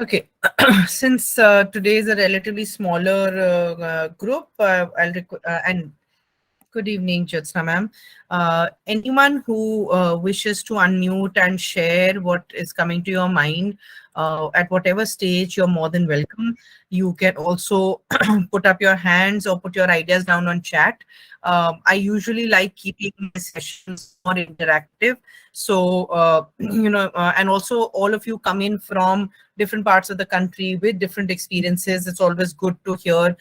Okay, since today is a relatively smaller group, and good evening, Jyotsna ma'am. Anyone who wishes to unmute and share what is coming to your mind at whatever stage, you're more than welcome. You can also put up your hands or put your ideas down on chat. I usually like keeping my sessions more interactive. So, and also all of you come in from different parts of the country with different experiences. It's always good to hear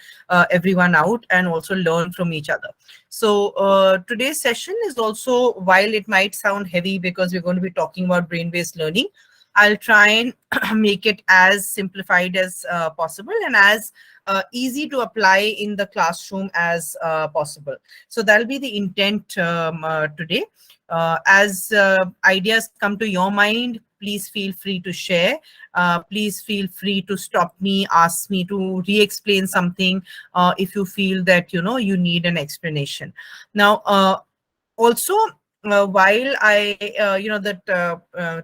everyone out and also learn from each other. So today's session is also, while it might sound heavy because we're going to be talking about brain-based learning, I'll try and make it as simplified as possible and as easy to apply in the classroom as possible. So that'll be the intent today. As ideas come to your mind, please feel free to share. Please feel free to stop me, ask me to re-explain something if you feel that, you need an explanation. Now, also, while the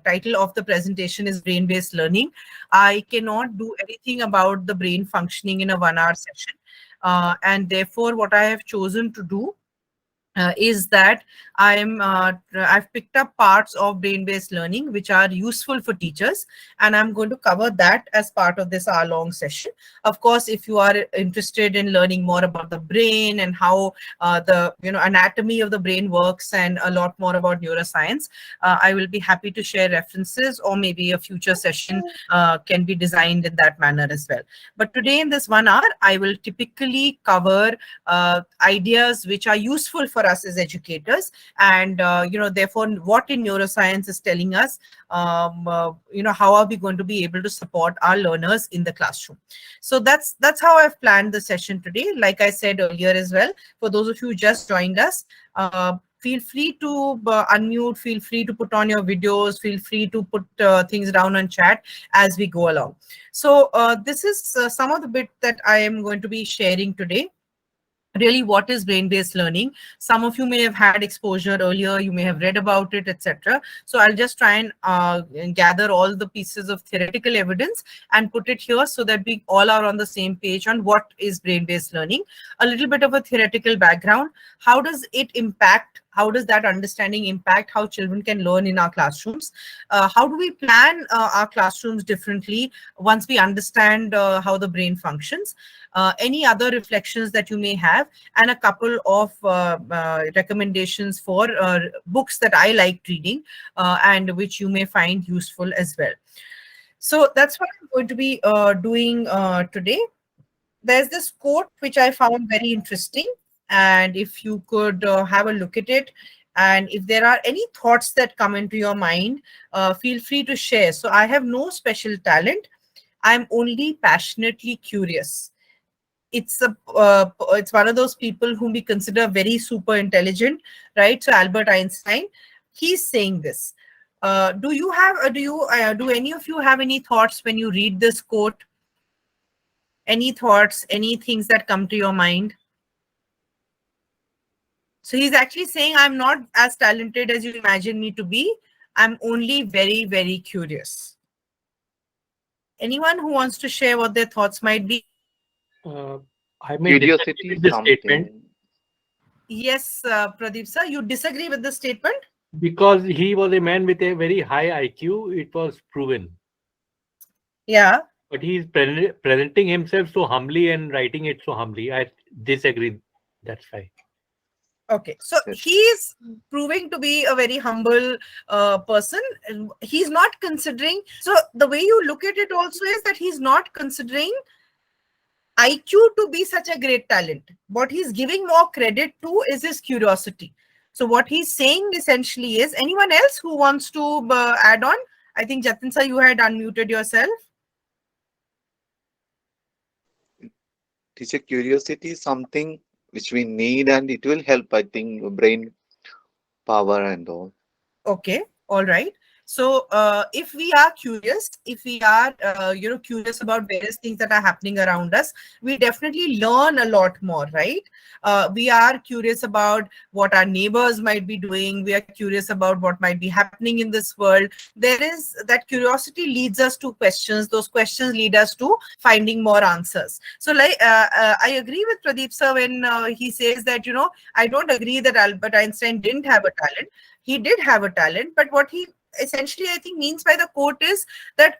title of the presentation is brain-based learning, I cannot do anything about the brain functioning in a 1 hour session. And therefore, what I have chosen to do is that I've picked up parts of brain-based learning which are useful for teachers, and I'm going to cover that as part of this hour-long session. Of course, if you are interested in learning more about the brain and how the anatomy of the brain works and a lot more about neuroscience, I will be happy to share references, or maybe a future session can be designed in that manner as well. But today in this 1 hour, I will typically cover ideas which are useful for us as educators, and therefore what in neuroscience is telling us, how are we going to be able to support our learners in the classroom. So that's how I've planned the session today. Like I said earlier as well, for those of you who just joined us, feel free to unmute, feel free to put on your videos, feel free to put things down on chat as we go along. So this is some of the bit that I am going to be sharing today. Really, what is brain-based learning? Some of you may have had exposure earlier, you may have read about it, etc. So I'll just try and gather all the pieces of theoretical evidence and put it here so that we all are on the same page on what is brain-based learning. A little bit of a theoretical background. How does it impact? How does that understanding impact how children can learn in our classrooms? How do we plan our classrooms differently once we understand how the brain functions? Any other reflections that you may have, and a couple of recommendations for books that I liked reading and which you may find useful as well. So that's what I'm going to be doing today. There's this quote which I found very interesting, and if you could have a look at it, and if there are any thoughts that come into your mind, feel free to share. So I have no special talent. I'm only passionately curious. It's one of those people whom we consider very super intelligent, right? So Albert Einstein, he's saying this. Do any of you have any thoughts when you read this quote? Any thoughts, any things that come to your mind? So he's actually saying, I'm not as talented as you imagine me to be. I'm only very, very curious. Anyone who wants to share what their thoughts might be? I may disagree with the statement. Yes, Pradeep sir, you disagree with the statement? Because he was a man with a very high IQ, it was proven. Yeah. But he's presenting himself so humbly and writing it so humbly. I disagree. That's fine. Okay, so he's proving to be a very humble person. He's not considering, so the way you look at it also is that he's not considering IQ to be such a great talent. What he's giving more credit to is his curiosity. So what he's saying essentially is, anyone else who wants to add on? I think Jatin sir, you had unmuted yourself. Teacher, curiosity is something which we need, and it will help, I think, brain power and all. Okay, all right. So if we are curious, if we are curious about various things that are happening around us, we definitely learn a lot more, right? We are curious about what our neighbors might be doing. We are curious about what might be happening in this world. There is that curiosity leads us to questions. Those questions lead us to finding more answers. So like I agree with Pradeep sir when he says that, I don't agree that Albert Einstein didn't have a talent. He did have a talent, but what he essentially, I think, means by the quote is that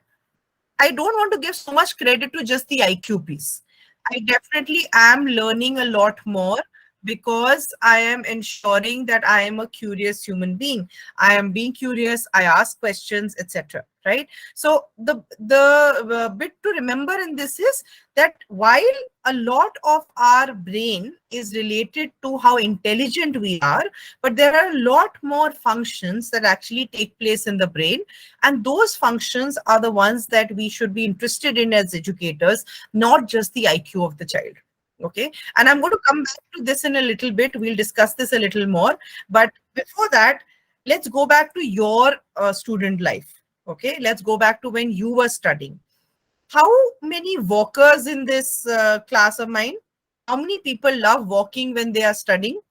I don't want to give so much credit to just the IQ piece. I definitely am learning a lot more because I am ensuring that I am a curious human being. I am being curious, I ask questions, etc. Right? So the bit to remember in this is that while a lot of our brain is related to how intelligent we are, but there are a lot more functions that actually take place in the brain, and those functions are the ones that we should be interested in as educators, not just the IQ of the child. Okay. And I'm going to come back to this in a little bit. We'll discuss this a little more. But before that, let's go back to your student life. Okay. Let's go back to when you were studying. How many walkers in this class of mine? How many people love walking when they are studying?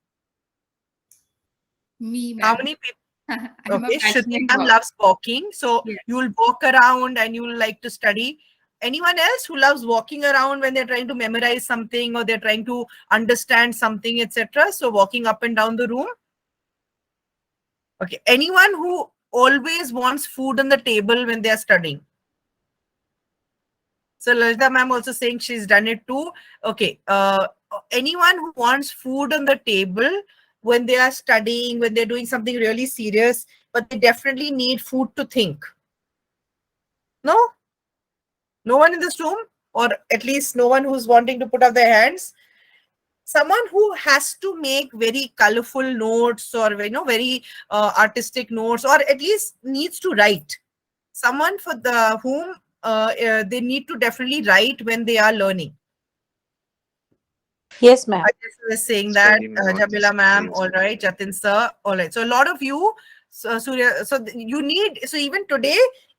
Me, How ma'am. many people? I'm Okay, a passionate Shruti ma'am walker. loves walking. So Yes. you'll walk around and you'll like to study. Anyone else who loves walking around when they're trying to memorize something or they're trying to understand something, etc.? So walking up and down the room. Okay. Anyone who always wants food on the table when they're studying? So Lalita ma'am also saying she's done it too. Okay. Anyone who wants food on the table when they are studying, when they're doing something really serious, but they definitely need food to think. No? No one in this room? Or at least no one who's wanting to put up their hands? Someone who has to make very colorful notes or very artistic notes, or at least needs to write. Someone for the whom they need to definitely write when they are learning. Yes, ma'am. I just was saying that, Study notes, Jamila ma'am, yes. all right, Jatin sir, all right. So a lot of you, Surya, so you need, so even today,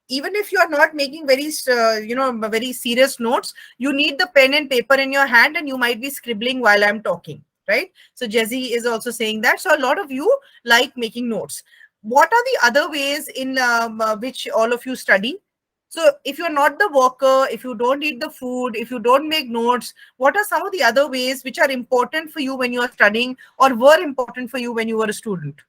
even if you are not making very, very serious notes, you need the pen and paper in your hand and you might be scribbling while I'm talking, right? So Jesse is also saying that. So a lot of you like making notes. What are the other ways in which all of you study? So if you're not the walker, if you don't eat the food, if you don't make notes, what are some of the other ways which are important for you when you are studying or were important for you when you were a student?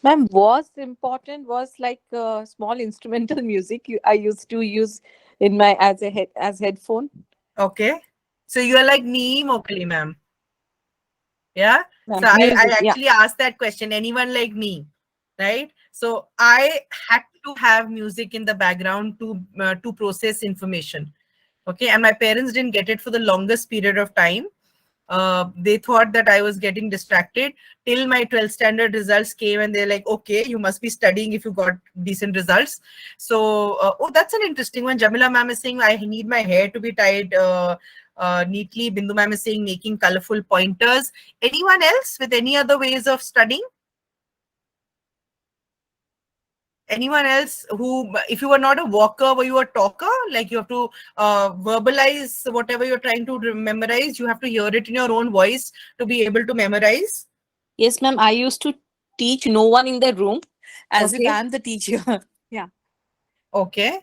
Ma'am, was important was like small instrumental music I used to use in my as headphone. Okay. So you are like me, Mokali ma'am. Yeah. Ma'am, So I music, yeah. actually asked that question. Anyone like me? Right. So I had to have music in the background to process information. Okay. And my parents didn't get it for the longest period of time. They thought that I was getting distracted till my 12th standard results came and they're like, okay, you must be studying if you got decent results. So, oh, that's an interesting one. Jamila ma'am is saying, I need my hair to be tied neatly. Bindu ma'am is saying, making colorful pointers. Anyone else with any other ways of studying? Anyone else who, if you were not a walker, were you a talker? Like you have to verbalize whatever you're trying to memorize. You have to hear it in your own voice to be able to memorize. Yes, ma'am. I used to teach no one in the room as if Okay. I'm the teacher. Yeah. Okay.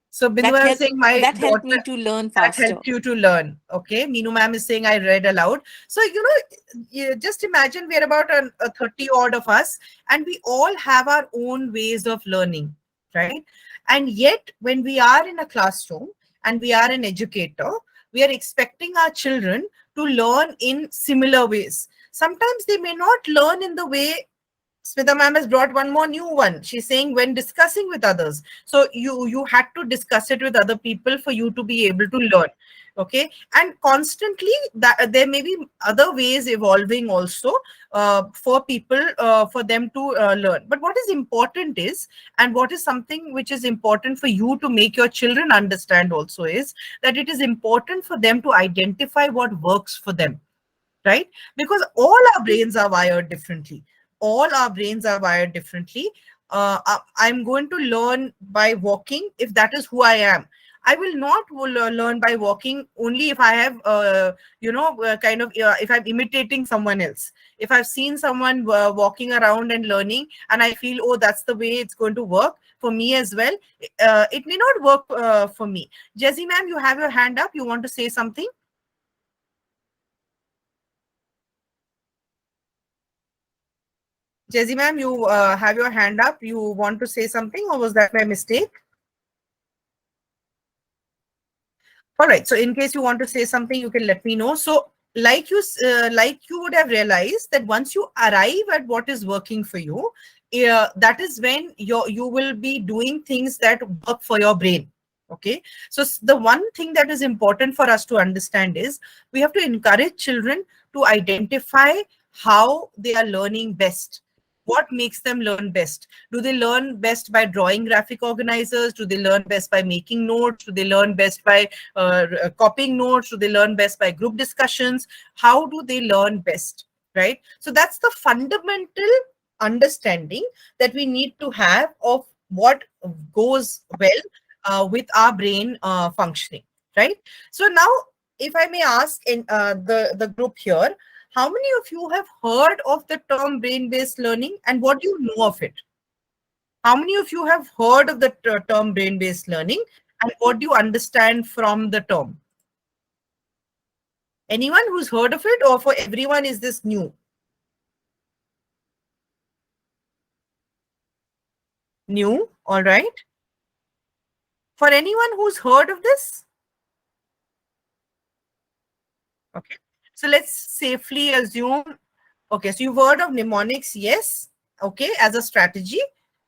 So Bindu That ma'am is helped, saying my that helped daughter, me to learn that faster. helped you to learn. Okay. Meenu ma'am is saying I read aloud. So, just imagine we're about a 30 odd of us and we all have our own ways of learning, right? And yet when we are in a classroom and we are an educator, we are expecting our children to learn in similar ways. Sometimes they may not learn in the way. Smita ma'am has brought one more new one. She's saying when discussing with others. So you had to discuss it with other people for you to be able to learn. Okay. And constantly that there may be other ways evolving also for people, for them to learn. But what is important is, and what is something which is important for you to make your children understand also is that it is important for them to identify what works for them. Right? Because all our brains are wired differently. All our brains are wired differently. I'm going to learn by walking if that is who I am. I will not learn by walking only if I have, if I'm imitating someone else. If I've seen someone walking around and learning, and I feel, oh, that's the way it's going to work for me as well, it may not work for me. Jessie ma'am, you have your hand up. You want to say something? Jessie ma'am, you have your hand up. You want to say something, or was that my mistake? All right. So in case you want to say something, you can let me know. So like you would have realized that once you arrive at what is working for you, that is when you will be doing things that work for your brain. Okay. So the one thing that is important for us to understand is we have to encourage children to identify how they are learning best. What makes them learn best? Do they learn best by drawing graphic organizers? Do they learn best by making notes? Do they learn best by copying notes? Do they learn best by group discussions? How do they learn best, right? So that's the fundamental understanding that we need to have of what goes well with our brain functioning, right? So now, if I may ask in the group here, how many of you have heard of the term brain-based learning, and what do you know of it? How many of you have heard of the term brain-based learning, and what do you understand from the term? Anyone who's heard of it, or for everyone is this new? New, all right. For anyone who's heard of this? Okay. So let's safely assume, okay, so you've heard of mnemonics, yes, okay, as a strategy,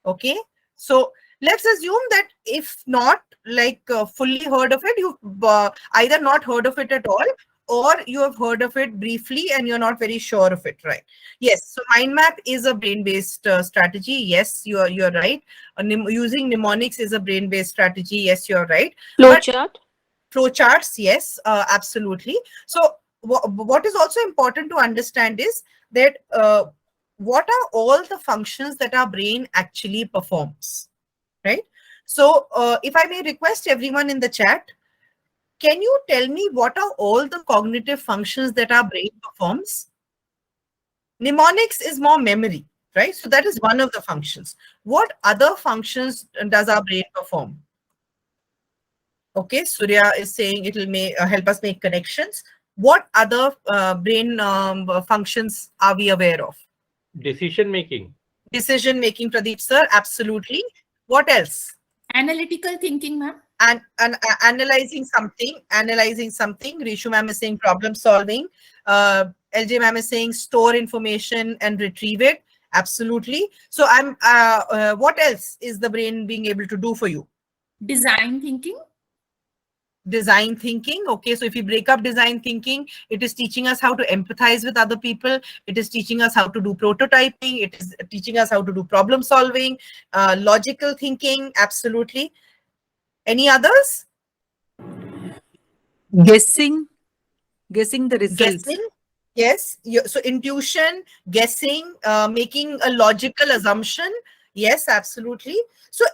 okay. So let's assume that if not like fully heard of it, you've either not heard of it at all, or you have heard of it briefly and you're not very sure of it, right? Yes, so mind map is a brain-based strategy. Yes, you're right. Using mnemonics is a brain-based strategy. Yes, you're right. Flowchart. Flowcharts, yes, absolutely. So what is also important to understand is that what are all the functions that our brain actually performs, right? So if I may request everyone in the chat, can you tell me what are all the cognitive functions that our brain performs? Mnemonics is more memory, right? So that is one of the functions. What other functions does our brain perform? Okay, Surya is saying it will help us make connections. What other brain functions are we aware of? Decision making. Decision making, Pradeep sir, absolutely. What else? Analytical thinking, ma'am. And analyzing something. Rishu ma'am is saying problem solving. LJ ma'am is saying store information and retrieve it. Absolutely. So what else is the brain being able to do for you? Design thinking. Design thinking. Okay, so if you break up design thinking, it is teaching us how to empathize with other people. It is teaching us how to do prototyping. It is teaching us how to do problem solving, logical thinking. Absolutely. Any others? Guessing the results. Guessing. Yes. So intuition, guessing, making a logical assumption. Yes, absolutely. So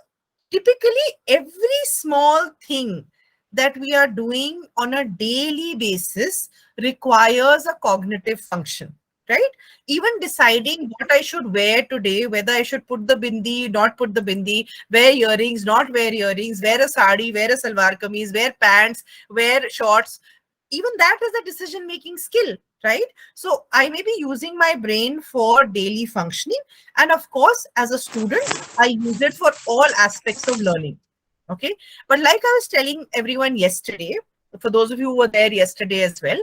typically every small thing that we are doing on a daily basis requires a cognitive function, right? Even deciding what I should wear today, whether I should put the bindi, not put the bindi, wear earrings, not wear earrings, wear a sari, wear a salwar kameez, wear pants, wear shorts, even that is a decision-making skill, right? So I may be using my brain for daily functioning. And of course, as a student, I use it for all aspects of learning. Okay. But like I was telling everyone yesterday, for those of you who were there yesterday as well,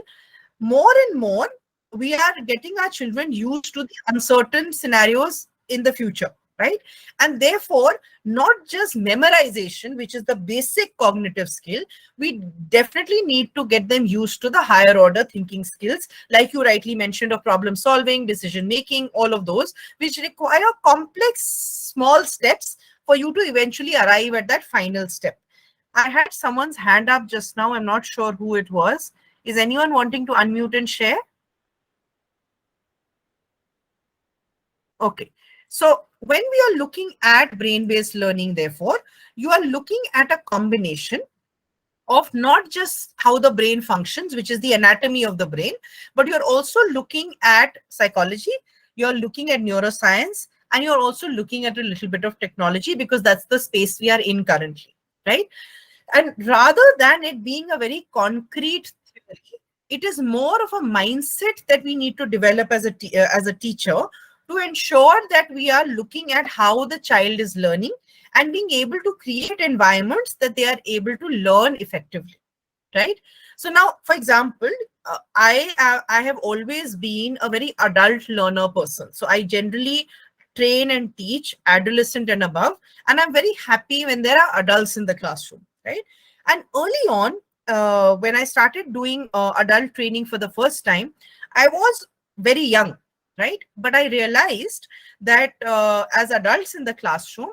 more and more, we are getting our children used to the uncertain scenarios in the future, right? And therefore, not just memorization, which is the basic cognitive skill, we definitely need to get them used to the higher order thinking skills, like you rightly mentioned, of problem solving, decision making, all of those, which require complex small steps for you to eventually arrive at that final step. I had someone's hand up just now. I'm not sure who it was. Is anyone wanting to unmute and share? Okay. So when we are looking at brain-based learning, therefore, you are looking at a combination of not just how the brain functions, which is the anatomy of the brain, but you're also looking at psychology, you're looking at neuroscience, and you're also looking at a little bit of technology, because that's the space we are in currently, right? And rather than it being a very concrete theory, it is more of a mindset that we need to develop as a teacher, to ensure that we are looking at how the child is learning and being able to create environments that they are able to learn effectively, right? So now, for example, I have always been a very adult learner person. So I generally train and teach adolescent and above, and I'm very happy when there are adults in the classroom, right? And early on, when I started doing adult training for the first time, I was very young, right? But I realized that as adults in the classroom,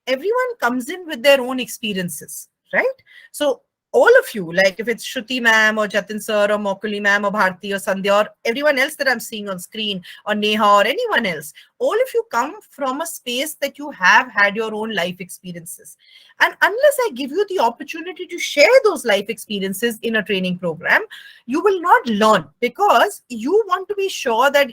everyone comes in with their own experiences, right? So all of you, like if it's Shruti ma'am or Jatin sir or Mokuli ma'am or Bharti or Sandhya or everyone else that I'm seeing on screen, or Neha or anyone else, all of you come from a space that you have had your own life experiences. And unless I give you the opportunity to share those life experiences in a training program, you will not learn, because you want to be sure that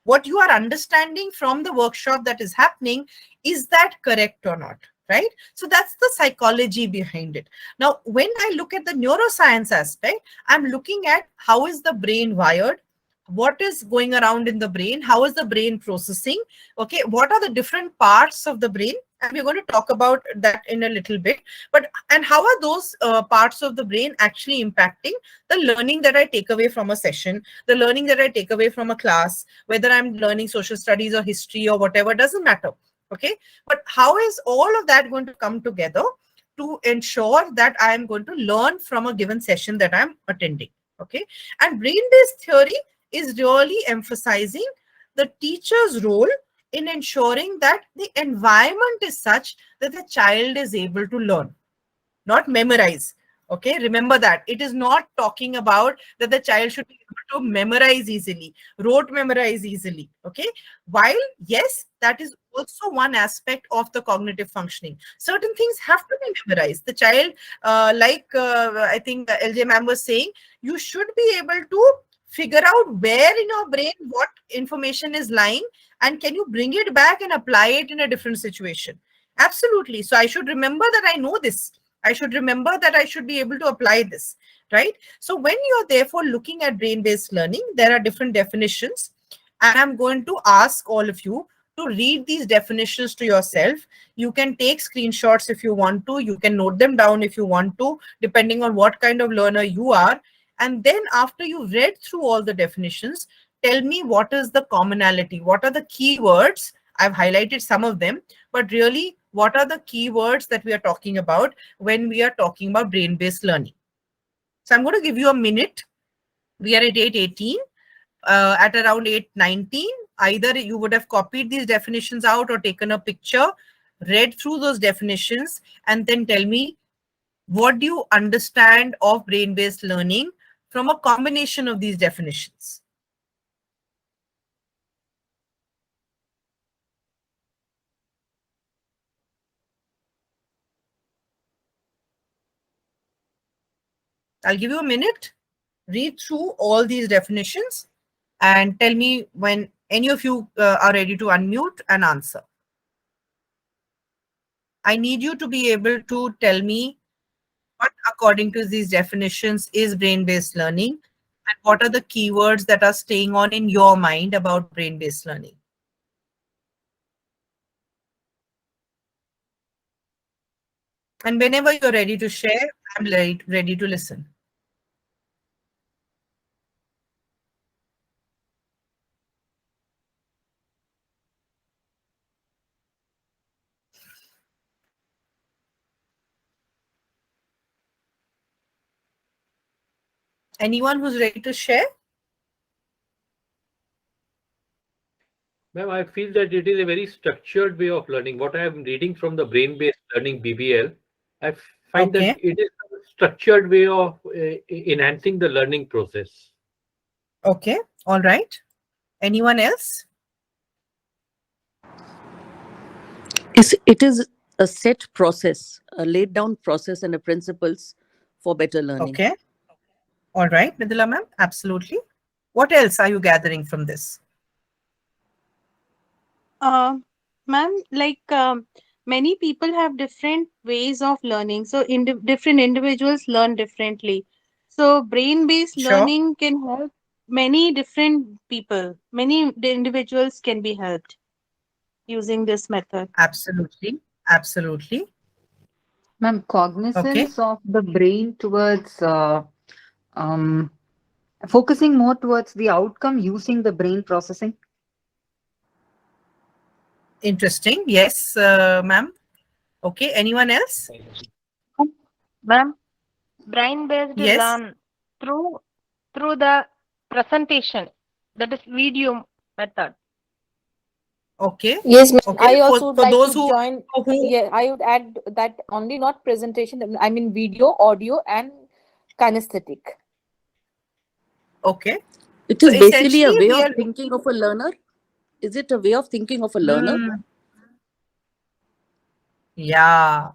what you are understanding from the workshop that is happening, is that correct or not, right? So that's the psychology behind it. Now, when I look at the neuroscience aspect, I'm looking at how is the brain wired, what is going around in the brain, how is the brain processing, okay, what are the different parts of the brain, and we're going to talk about that in a little bit. But and how are those parts of the brain actually impacting the learning that I take away from a session, the learning that I take away from a class, whether I'm learning social studies or history or whatever, doesn't matter, okay? But how is all of that going to come together to ensure that I am going to learn from a given session that I'm attending, okay? And brain-based theory is really emphasizing the teacher's role in ensuring that the environment is such that the child is able to learn, not memorize. Okay, remember that. It is not talking about that the child should be able to memorize easily, rote memorize easily. Okay, while yes, that is also one aspect of the cognitive functioning. Certain things have to be memorized. The child, I think LJ ma'am was saying, you should be able to figure out where in your brain what information is lying, and can you bring it back and apply it in a different situation. Absolutely. So I should remember that I know this. I should remember that I should be able to apply this, right? So when you're therefore looking at brain-based learning, there are different definitions, and I'm going to ask all of you to read these definitions to yourself. You can take screenshots if you want to, you can note them down if you want to, depending on what kind of learner you are. And then after you've read through all the definitions, tell me what is the commonality, what are the keywords. I've highlighted some of them, but really, what are the keywords that we are talking about when we are talking about brain-based learning? So I'm going to give you a minute. We are at 8:18. At around 8:19, either you would have copied these definitions out or taken a picture, read through those definitions, and then tell me, what do you understand of brain-based learning from a combination of these definitions? I'll give you a minute. Read through all these definitions and tell me when any of you are ready to unmute and answer. I need you to be able to tell me what, according to these definitions, is brain-based learning, and what are the keywords that are staying on in your mind about brain-based learning. And whenever you're ready to share, I'm ready to listen. Anyone who's ready to share? Ma'am, I feel that it is a very structured way of learning. What I am reading from the brain-based learning BBL, I find that it is a structured way of enhancing the learning process. Okay, all right. Anyone else? It is a set process, a laid down process and a principles for better learning. Okay. All right, Midula ma'am, absolutely. What else are you gathering from this? Ma'am, many people have different ways of learning. So different individuals learn differently. So brain-based Sure. learning can help many different people. Many individuals can be helped using this method. Absolutely. Absolutely. Ma'am, Okay. cognizance of the brain towards um, focusing more towards the outcome using the brain processing. Interesting. Yes, ma'am. Okay. Anyone else? Ma'am, brain-based Yes. learn through the presentation, that is video method. Okay. Yes, ma'am. Okay. I also would For like those to join. who Yeah, I would add that only not presentation. I mean video, audio, and kinesthetic. okay. It So is basically a essentially way we of are thinking of a learner. Is it a way of thinking of a learner? Yeah.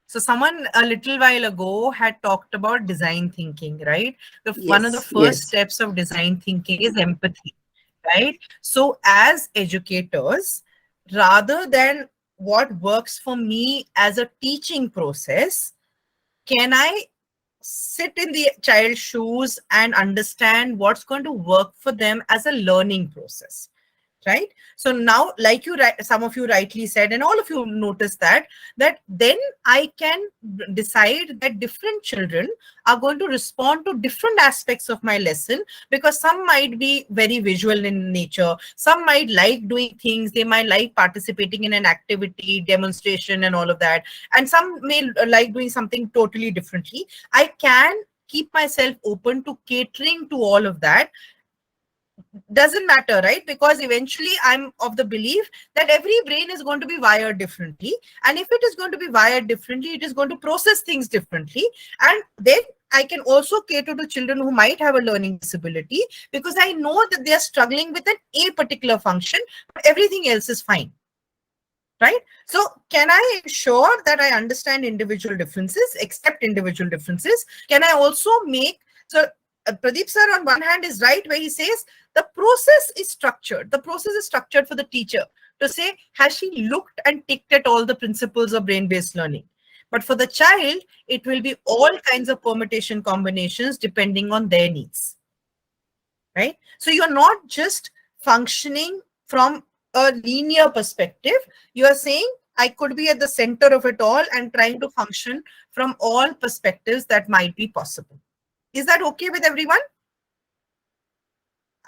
So someone a little while ago had talked about design thinking, right? One of the Yes, first yes. steps of design thinking is empathy, right? So as educators, rather than what works for me as a teaching process, can I sit in the child's shoes and understand what's going to work for them as a learning process? Right. So now, like some of you rightly said, and all of you noticed that then I can decide that different children are going to respond to different aspects of my lesson, because some might be very visual in nature, some might like doing things, they might like participating in an activity, demonstration and all of that, and some may like doing something totally differently. I can keep myself open to catering to all of that. Doesn't matter, right? Because eventually I'm of the belief that every brain is going to be wired differently, and if it is going to be wired differently, it is going to process things differently. And then I can also cater to children who might have a learning disability, because I know that they are struggling with a particular function, but everything else is fine, right? So can I ensure that I understand individual differences, accept individual differences? Can I also make, so Pradeep sir on one hand is right where he says the process is structured. The process is structured for the teacher to say, has she looked and ticked at all the principles of brain-based learning? But for the child, it will be all kinds of permutation combinations depending on their needs, right? So you're not just functioning from a linear perspective. You are saying, I could be at the center of it all and trying to function from all perspectives that might be possible. Is that okay with everyone?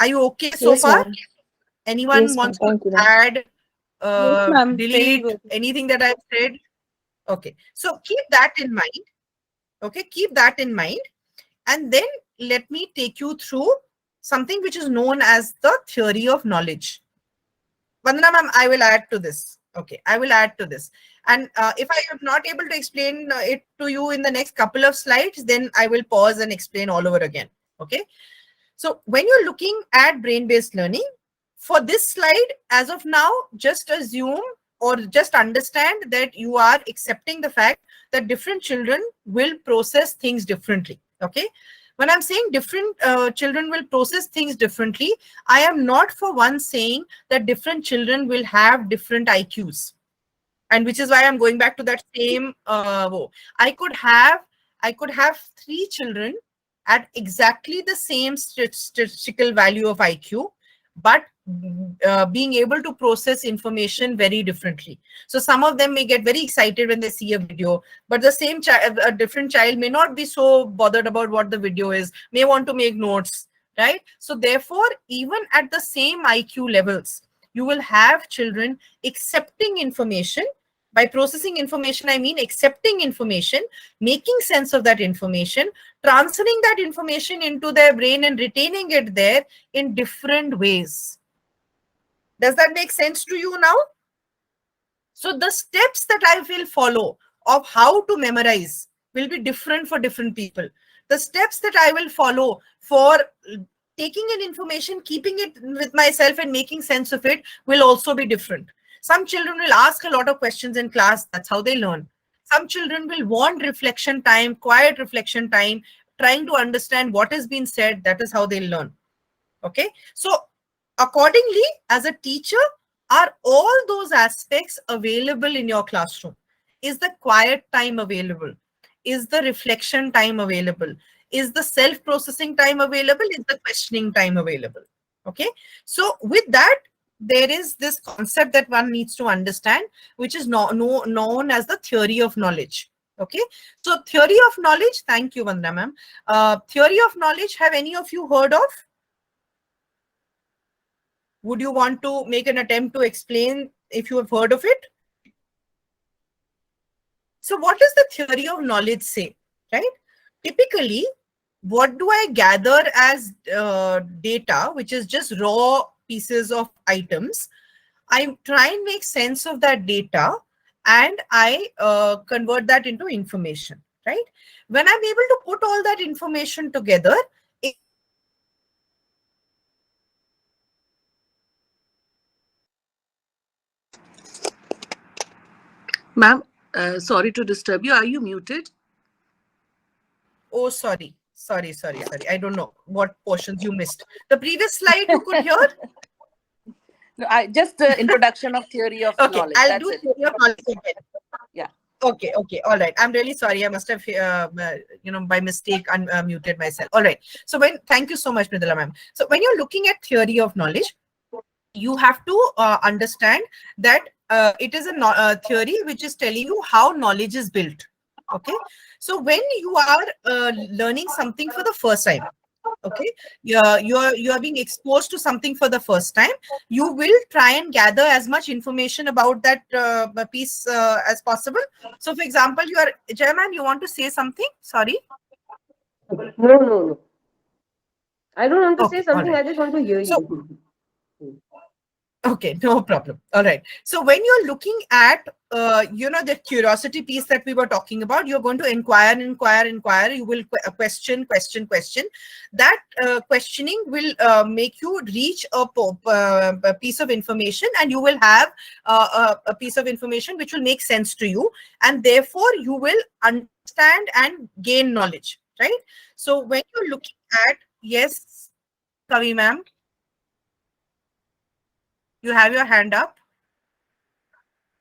Are you okay so Yes, far? ma'am. Anyone Yes, ma'am. wants to Thank you, ma'am. add, Yes, ma'am. Very delete good. anything that I've said? Okay, so keep that in mind. Okay, keep that in mind. And then let me take you through something which is known as the theory of knowledge. Vandana ma'am, I will add to this. Okay, I will add to this. And if I am not able to explain it to you in the next couple of slides, then I will pause and explain all over again. Okay. So when you're looking at brain-based learning, for this slide, as of now, just assume or just understand that you are accepting the fact that different children will process things differently. Okay. When I'm saying different children will process things differently, I am not for one saying that different children will have different IQs. And which is why I'm going back to that same, I could have 3 children at exactly the same statistical value of IQ, but being able to process information very differently. So some of them may get very excited when they see a video, but the same child, a different child may not be so bothered about what the video is, may want to make notes, right? So therefore, even at the same IQ levels, you will have children accepting information. By processing information, I mean accepting information, making sense of that information, transferring that information into their brain and retaining it there in different ways. Does that make sense to you now? So the steps that I will follow of how to memorize will be different for different people. The steps that I will follow for taking in information, keeping it with myself and making sense of it will also be different. Some children will ask a lot of questions in class. That's how they learn. Some children will want reflection time, quiet reflection time, trying to understand what has been said. That is how they learn. Okay. So accordingly, as a teacher, are all those aspects available in your classroom? Is the quiet time available? Is the reflection time available? Is the self-processing time available? Is the questioning time available? Okay. So with that, there is this concept that one needs to understand, which is known as the theory of knowledge. Okay. So theory of knowledge, thank you, Vandana ma'am. Theory of knowledge, have any of you heard of? Would you want to make an attempt to explain if you have heard of it? So what does the theory of knowledge say, right? Typically, what do I gather as data, which is just raw pieces of items? I try and make sense of that data and I convert that into information, right? When I'm able to put all that information together, Ma'am, sorry to disturb you. Are you muted? oh, sorry. I don't know what portions you missed. The previous slide you could hear? No, just the introduction of theory of Okay, knowledge. I'll That's do it. theory of knowledge again. Yeah. Okay, all right. I'm really sorry. I must have, by mistake unmuted myself. All right. So thank you so much, Mridula ma'am. So when you're looking at theory of knowledge, you have to understand that it is a theory which is telling you how knowledge is built. Okay. So when you are learning something for the first time, okay, you are being exposed to something for the first time, you will try and gather as much information about that piece as possible. So for example, Jayman, you want to say something? Sorry. No. I don't want to say Okay, something. all right. I just want to hear you. Okay, no problem. All right. So when you're looking at, the curiosity piece that we were talking about, you're going to inquire. You will question. That questioning will make you reach a piece of information, and you will have a piece of information which will make sense to you. And therefore, you will understand and gain knowledge, right? So when you're looking at, yes, Kavi ma'am. You have your hand up.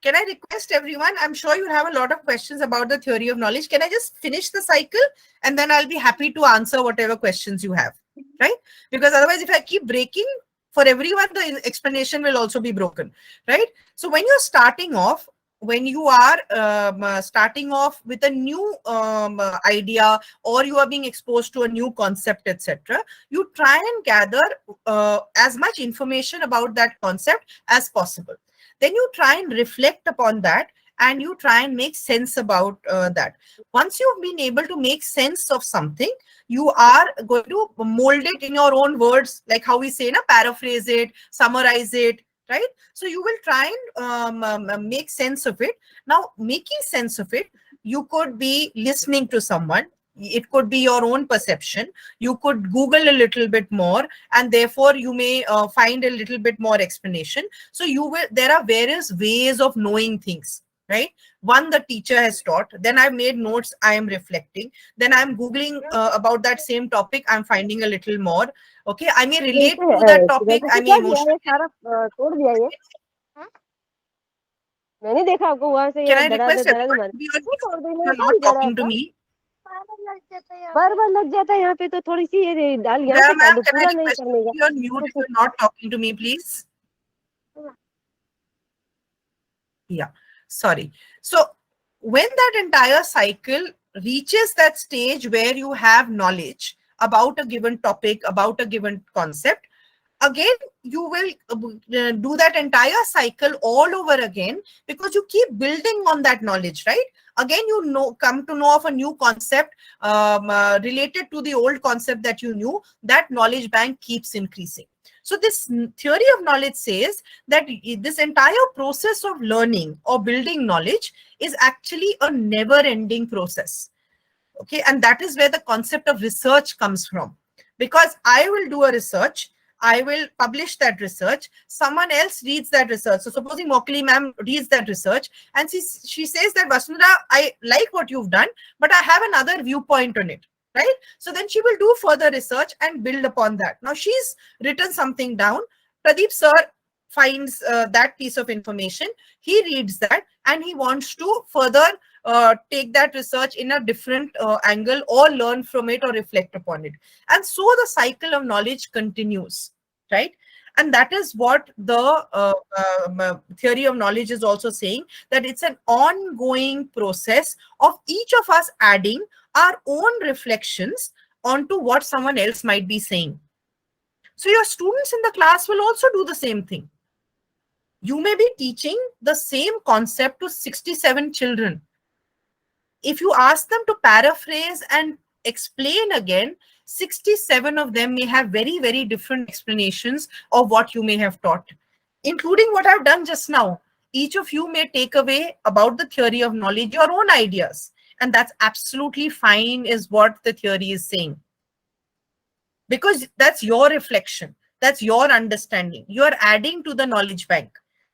Can I request everyone? I'm sure you have a lot of questions about the theory of knowledge. Can I just finish the cycle and then I'll be happy to answer whatever questions you have, right? Because otherwise, if I keep breaking, for everyone, the explanation will also be broken, right? So when you're starting off, when you are starting off with a new idea, or you are being exposed to a new concept, etc., you try and gather as much information about that concept as possible. Then you try and reflect upon that, and you try and make sense about that. Once you've been able to make sense of something, you are going to mold it in your own words, like how we say, paraphrase it, summarize it, right? So you will try and make sense of it. Now, making sense of it, you could be listening to someone. It could be your own perception. You could Google a little bit more, and therefore you may find a little bit more explanation. So there are various ways of knowing things, right? One, the teacher has taught. Then I've made notes. I am reflecting. Then I'm Googling about that same topic. I'm finding a little more. Okay, I may relate to that topic. I may emotionally. तोड़ दिया ये मैंने देखा आपको वहां से Can I request everyone to be on mute? You're not talking to me. बार लग जाता है यहाँ पे तो थोड़ी सी ये डाल यहाँ Yeah, पे ma'am, डालो can I पूरा नहीं request करने you to be on mute if you're not talking to me, please? Yeah, sorry. So when that entire cycle reaches that stage where you have knowledge about a given topic, about a given concept, again, you will do that entire cycle all over again, because you keep building on that knowledge, right? Again, come to know of a new concept related to the old concept that you knew. That knowledge bank keeps increasing. So this theory of knowledge says that this entire process of learning or building knowledge is actually a never-ending process. Okay, and that is where the concept of research comes from. Because I will do a research, I will publish that research. Someone else reads that research. So supposing Mokli ma'am reads that research and she says that, Vasundhara, I like what you've done, but I have another viewpoint on it, right? So then she will do further research and build upon that. Now she's written something down. Pradeep sir finds that piece of information. He reads that and he wants to further take that research in a different angle or learn from it or reflect upon it. And so the cycle of knowledge continues, right? And that is what the theory of knowledge is also saying, that it's an ongoing process of each of us adding our own reflections onto what someone else might be saying. So your students in the class will also do the same thing. You may be teaching the same concept to 67 children. If you ask them to paraphrase and explain again, 67 of them may have very, very different explanations of what you may have taught, including what I've done just now. Each of you may take away about the theory of knowledge your own ideas, and that's absolutely fine, is what the theory is saying. Because that's your reflection, that's your understanding. You're adding to the knowledge bank,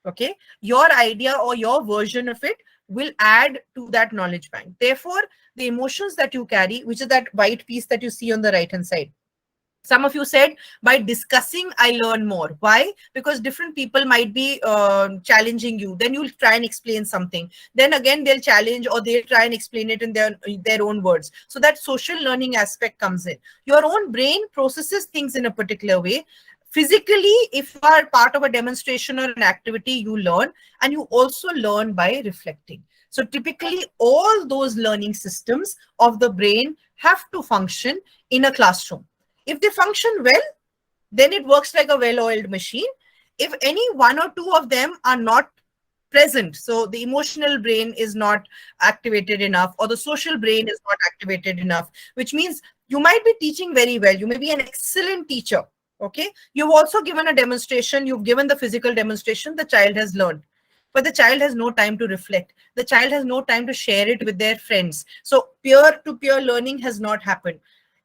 okay? Your idea or your version of it will add to that knowledge bank. Therefore, the emotions that you carry, which is that white piece that you see on the right-hand side. Some of you said, by discussing, I learn more. Why? Because different people might be challenging you. Then you'll try and explain something. Then again, they'll challenge or they'll try and explain it in their own words. So that social learning aspect comes in. Your own brain processes things in a particular way. Physically, if you are part of a demonstration or an activity, you learn, and you also learn by reflecting. So typically, all those learning systems of the brain have to function in a classroom. If they function well, then it works like a well-oiled machine. If any one or two of them are not present, so the emotional brain is not activated enough, or the social brain is not activated enough, which means you might be teaching very well. You may be an excellent teacher. Okay, you've also given a demonstration, you've given the physical demonstration, the child has learned, but the child has no time to reflect. The child has no time to share it with their friends. So peer-to-peer learning has not happened.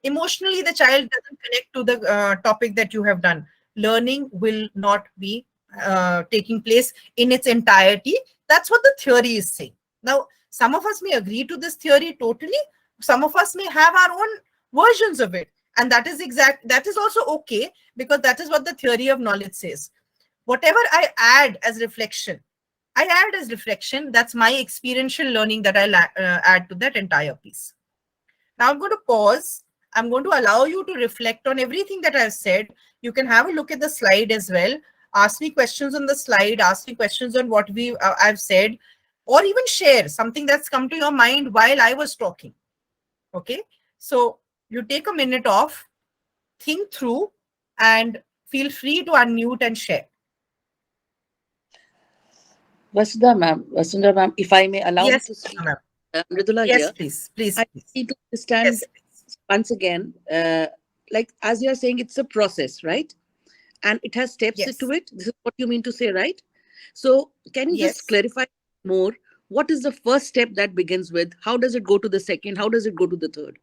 Emotionally, the child doesn't connect to the topic that you have done. Learning will not be taking place in its entirety. That's what the theory is saying. Now, some of us may agree to this theory totally. Some of us may have our own versions of it. And that is also okay, because that is what the theory of knowledge says. Whatever I add as reflection, that's my experiential learning that I'll add to that entire piece. Now I'm going to pause. I'm going to allow you to reflect on everything that I've said. You can have a look at the slide as well. Ask me questions on the slide, ask me questions on what I've said, or even share something that's come to your mind while I was talking. Okay, so you take a minute off, think through, and feel free to unmute and share. Vasundhara ma'am, if I may allow you to speak. Mridula yes, here. Please. I need to understand once again, like as you're saying, it's a process, right? And it has steps to it. This is what you mean to say, right? So can you just clarify more? What is the first step that begins with? How does it go to the second? How does it go to the third?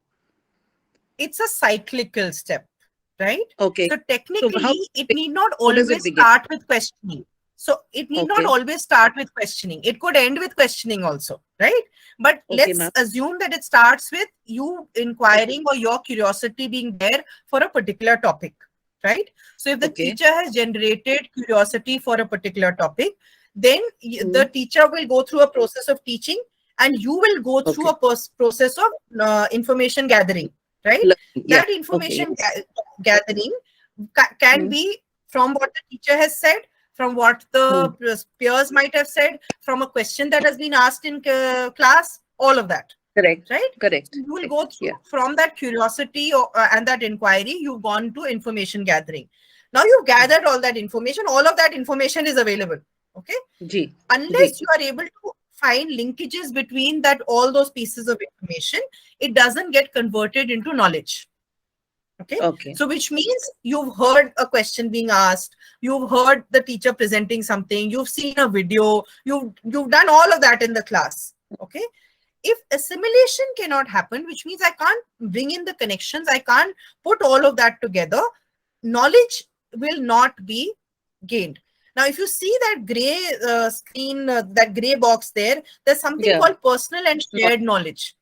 It's a cyclical step, right? Okay. So technically, it need not always start with questioning. So it need not always start with questioning. It could end with questioning also, right? But let's assume that it starts with you inquiring or your curiosity being there for a particular topic, right? So if the teacher has generated curiosity for a particular topic, then the teacher will go through a process of teaching, and you will go through a process of information gathering, right? That information gathering can be from what the teacher has said, from what the peers might have said, from a question that has been asked in class, all of that. Correct. Right? Correct. You will go through from that curiosity and that inquiry, you've gone to information gathering. Now you've gathered all that information is available. Okay? Unless you are able to find linkages between all those pieces of information, it doesn't get converted into knowledge. Okay. So which means you've heard a question being asked, you've heard the teacher presenting something, you've seen a video, you've done all of that in the class. Okay. If assimilation cannot happen, which means I can't bring in the connections, I can't put all of that together, knowledge will not be gained. Now, if you see that gray screen, that gray box there, there's something called personal and shared knowledge,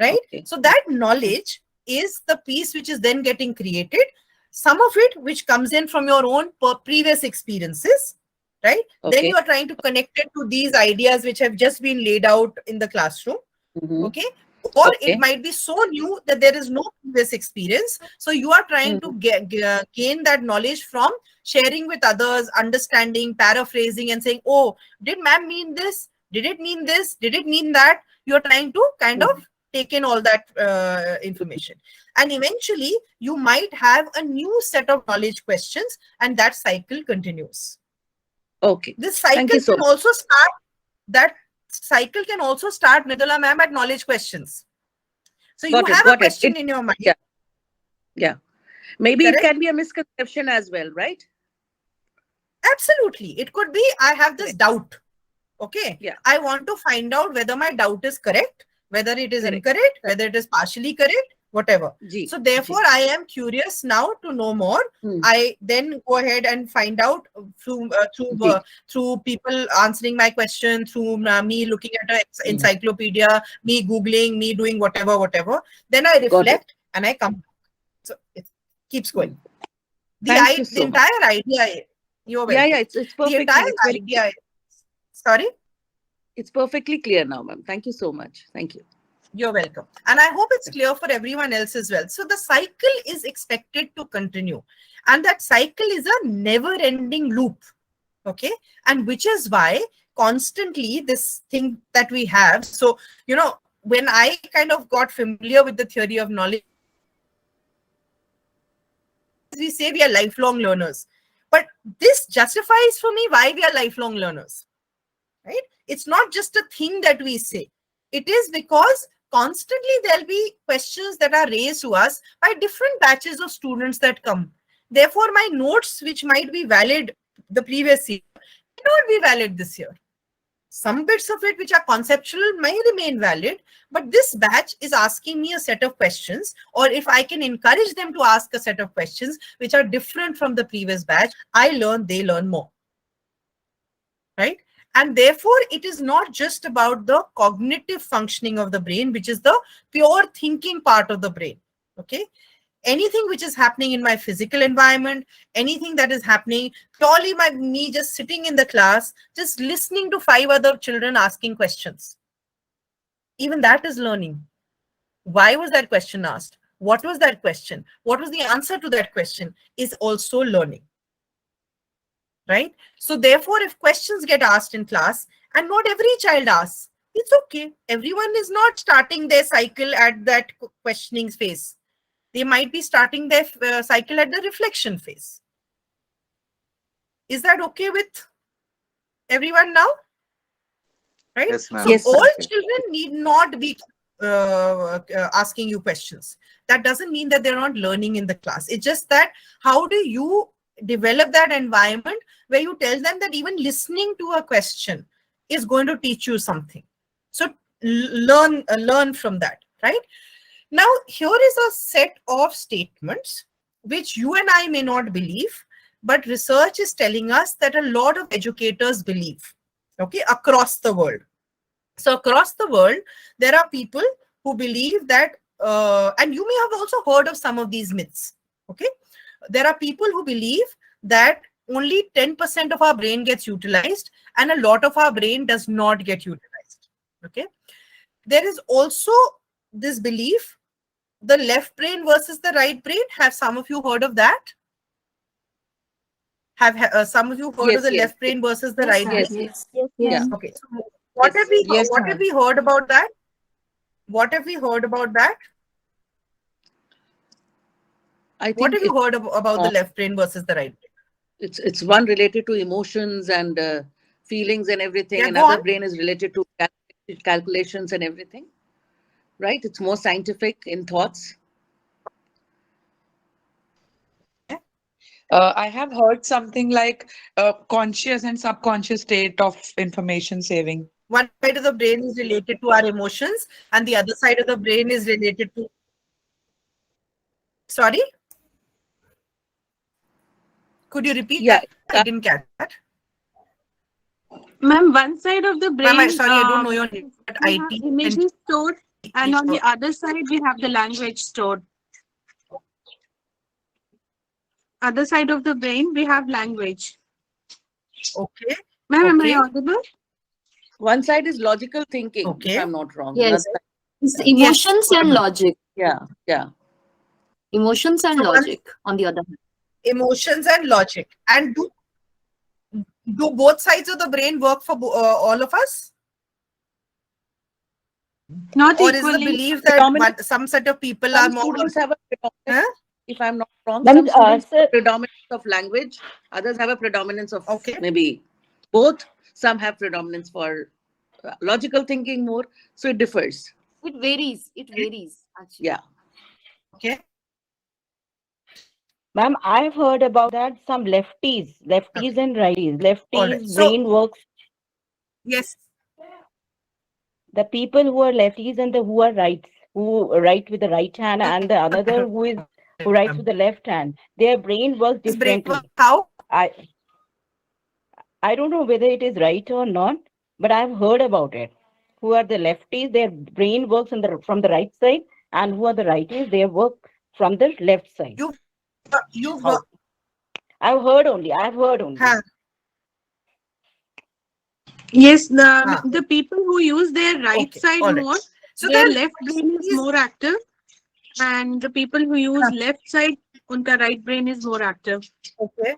right? Okay. So that knowledge is the piece which is then getting created. Some of it which comes in from your own previous experiences, right? Okay. Then you are trying to connect it to these ideas which have just been laid out in the classroom, okay? Or it might be so new that there is no previous experience. So you are trying to gain that knowledge from sharing with others, understanding, paraphrasing, and saying, oh, did ma'am mean this? Did it mean this? Did it mean that? You're trying to kind of take in all that information. And eventually, you might have a new set of knowledge questions, and that cycle continues. Okay. This cycle can also start, that cycle can also start, Mridula ma'am, at knowledge questions. So you have a question in your mind. Yeah. Yeah. Maybe it can be a misconception as well, right? Absolutely. It could be, I have this doubt. Okay. Yeah. I want to find out whether my doubt is correct, whether it is incorrect, whether it is partially correct, whatever. So therefore, I am curious now to know more. I then go ahead and find out through people answering my question, through me looking at an encyclopedia, me Googling, me doing whatever. Then I reflect and I come back. So it keeps going. The entire idea, you're welcome. Yeah, it's perfect. The entire idea. Sorry? It's perfectly clear now, ma'am. Thank you so much. Thank you. You're welcome. And I hope it's clear for everyone else as well. So the cycle is expected to continue. And that cycle is a never-ending loop. Okay? And which is why constantly this thing that we have. So, you know, when I kind of got familiar with the theory of knowledge, we say we are lifelong learners. But this justifies for me why we are lifelong learners. Right? It's not just a thing that we say. It is because constantly there'll be questions that are raised to us by different batches of students that come. Therefore, my notes, which might be valid the previous year, may not be valid this year. Some bits of it which are conceptual may remain valid, but this batch is asking me a set of questions, or if I can encourage them to ask a set of questions which are different from the previous batch, I learn, they learn more. Right? And therefore, it is not just about the cognitive functioning of the brain, which is the pure thinking part of the brain. Okay. Anything which is happening in my physical environment, anything that is happening purely by me just sitting in the class, just listening to 5 other children asking questions. Even that is learning. Why was that question asked? What was that question? What was the answer to that question? Is also learning. Right? So therefore, if questions get asked in class, and not every child asks, it's okay. Everyone is not starting their cycle at that questioning phase. They might be starting their cycle at the reflection phase. Is that okay with everyone now? Right? Yes, ma'am. So Yes, all okay. children need not be asking you questions. That doesn't mean that they're not learning in the class. It's just that how do you develop that environment where you tell them that even listening to a question is going to teach you something. So learn from that, right? Now, here is a set of statements which you and I may not believe, but research is telling us that a lot of educators believe, okay, across the world. So across the world, there are people who believe that, and you may have also heard of some of these myths, okay? There are people who believe that only 10% of our brain gets utilized and a lot of our brain does not get utilized, okay? There is also this belief, the left brain versus the right brain. Have some of you heard of that? Have some of you heard of the left brain versus the right brain? Yes. Okay. So what have we heard about that? What have we heard about that? What have you heard about the left brain versus the right brain? It's one related to emotions and feelings and everything. Yeah, Another brain is related to calculations and everything. Right? It's more scientific in thoughts. I have heard something like conscious and subconscious state of information saving. One side of the brain is related to our emotions and the other side of the brain is related to... Sorry? Could you repeat Yeah. that? I didn't catch that. Ma'am, one side of the brain. Ma'am, sorry, I don't know your name, but we have IT images stored, and on the sure. other side we have the language stored. Other side of the brain we have language. Okay. Ma'am, am I Okay. audible? One side is logical thinking, if Okay. I'm not wrong. Yes. Another side- It's emotions and logic. Yeah. Emotions and So one- logic, on the other hand. Emotions and logic. And do both sides of the brain work for all of us? Not Or is the equally. belief that some set of people are Some more... students have a predominance, if I'm not wrong, Ma'am, some students have sir- a predominance of language, others have a predominance of Okay. maybe both. Some have predominance for logical thinking more, so it differs. It varies. It varies, actually. Yeah. Okay. Ma'am, I've heard about that some lefties and righties. All right. Lefties So, brain works. yes. The people who are lefties and who are rights, who write with the right hand, and the another who writes with the left hand, their brain works This brain differently. work how? I don't know whether it is right or not, but I've heard about it. Who are the lefties, their brain works from the right side, and who are the righties, they work from the left side. You've How? I've heard only. Huh. Yes, the people who use their right Okay, side all right. more, So their then left brain is more active, and the people who use left side, unka right brain is more active. Okay.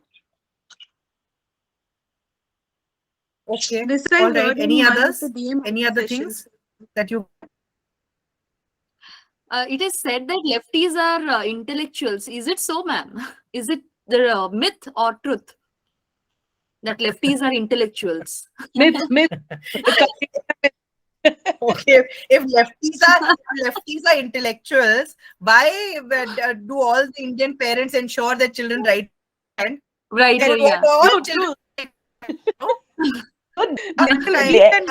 Okay. This I All right. heard Any in one of others? the DM Any other sessions. things that you... It is said that lefties are intellectuals. Is it so, ma'am? Is it the myth or truth that lefties are intellectuals? Myth. Okay, if lefties are intellectuals, why do all the Indian parents ensure their children right hand? Right. They Yeah. all True, children, They a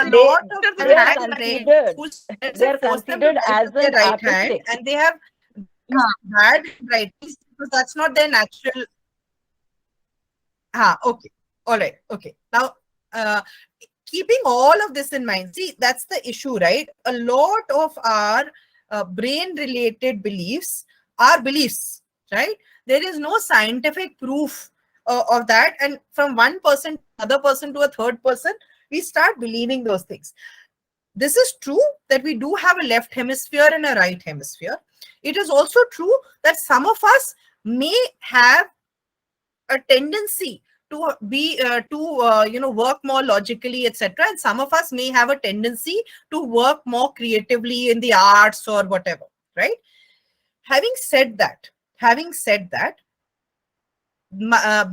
lot of them are had considered. schools They are force them to considered write as with their an right hand, artistic. and they have bad writing because that's not their natural. Okay, all right, okay. Now, keeping all of this in mind, see, that's the issue, right? A lot of our brain-related beliefs are beliefs, right? There is no scientific proof of that. And from one person to another person to a third person, we start believing those things. This is true that we do have a left hemisphere and a right hemisphere. It is also true that some of us may have a tendency to be work more logically, etc., and some of us may have a tendency to work more creatively in the arts or whatever, right? Having said that,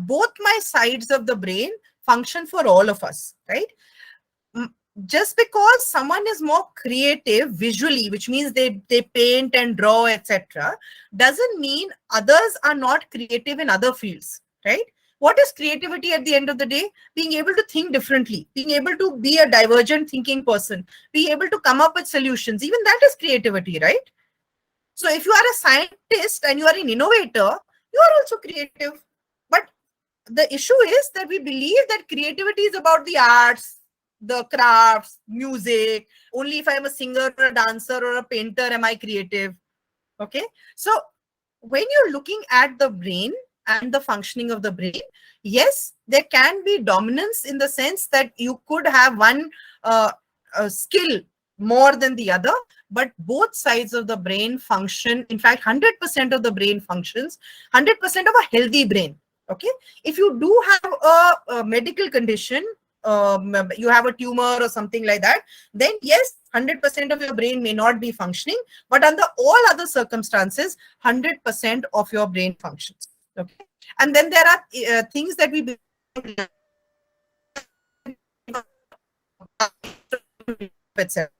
both my sides of the brain function for all of us, right? Just because someone is more creative visually, which means they paint and draw, etc., doesn't mean others are not creative in other fields, right? What is creativity at the end of the day? Being able to think differently, being able to be a divergent thinking person, being able to come up with solutions. Even that is creativity, right? So if you are a scientist and you are an innovator, you are also creative. But the issue is that we believe that creativity is about the arts, the crafts, music. Only if I'm a singer or a dancer or a painter am I creative. Okay. So when you're looking at the brain and the functioning of the brain, yes, there can be dominance in the sense that you could have one skill more than the other, but both sides of the brain function. In fact, 100% of the brain functions, 100% of a healthy brain. Okay. If you do have a medical condition, you have a tumor or something like that, then yes, 100% of your brain may not be functioning, but under all other circumstances, 100% of your brain functions. Okay. And then there are things that we etc.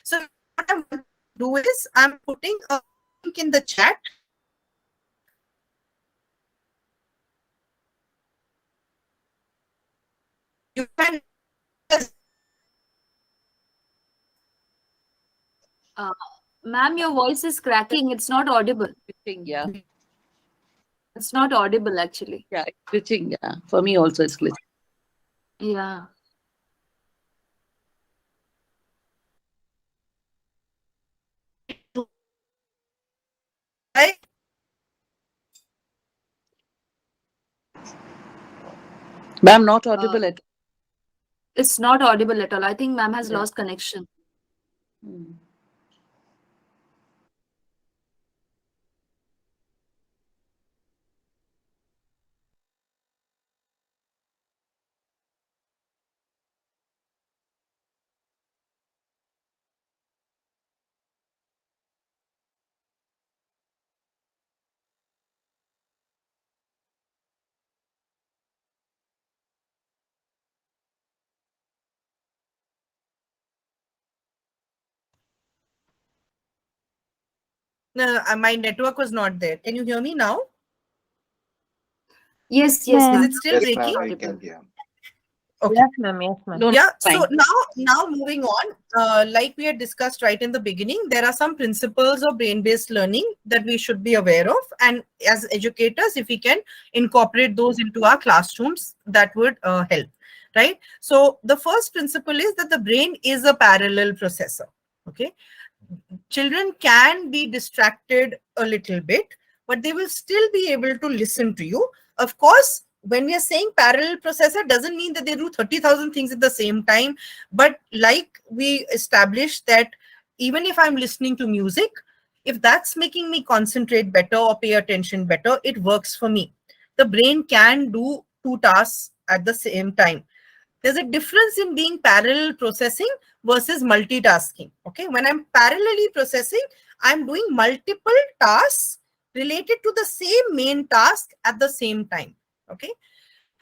So what I'm going to do is I'm putting a link in the chat. You can Ma'am, your voice is cracking. It's not audible. Yeah. It's not audible actually. Yeah, it's glitching. Yeah, for me also it's glitching. Yeah. Ma'am, not audible at It's not audible at all. I think ma'am has Yeah. lost connection. all. No, my network was not there. Can you hear me now? Yes, yes, Is ma'am. it still Yes, breaking? ma'am, we can hear. Okay. Yes, ma'am. Yes, ma'am. No, Yeah. fine. So now moving on, like we had discussed right in the beginning, there are some principles of brain-based learning that we should be aware of, and as educators, if we can incorporate those into our classrooms, that would help, right? So the first principle is that the brain is a parallel processor. Okay. Children can be distracted a little bit, but they will still be able to listen to you. Of course, when we are saying parallel processor, doesn't mean that they do 30,000 things at the same time. But like we established that even if I'm listening to music, if that's making me concentrate better or pay attention better, it works for me. The brain can do two tasks at the same time. There's a difference in being parallel processing versus multitasking. Okay, when I'm parallelly processing, I'm doing multiple tasks related to the same main task at the same time. Okay,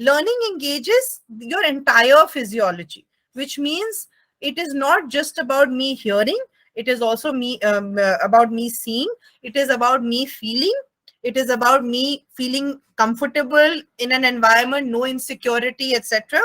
learning engages your entire physiology, which means it is not just about me hearing, it is also about me seeing, it is about me feeling, it is about me feeling comfortable in an environment, no insecurity, etc.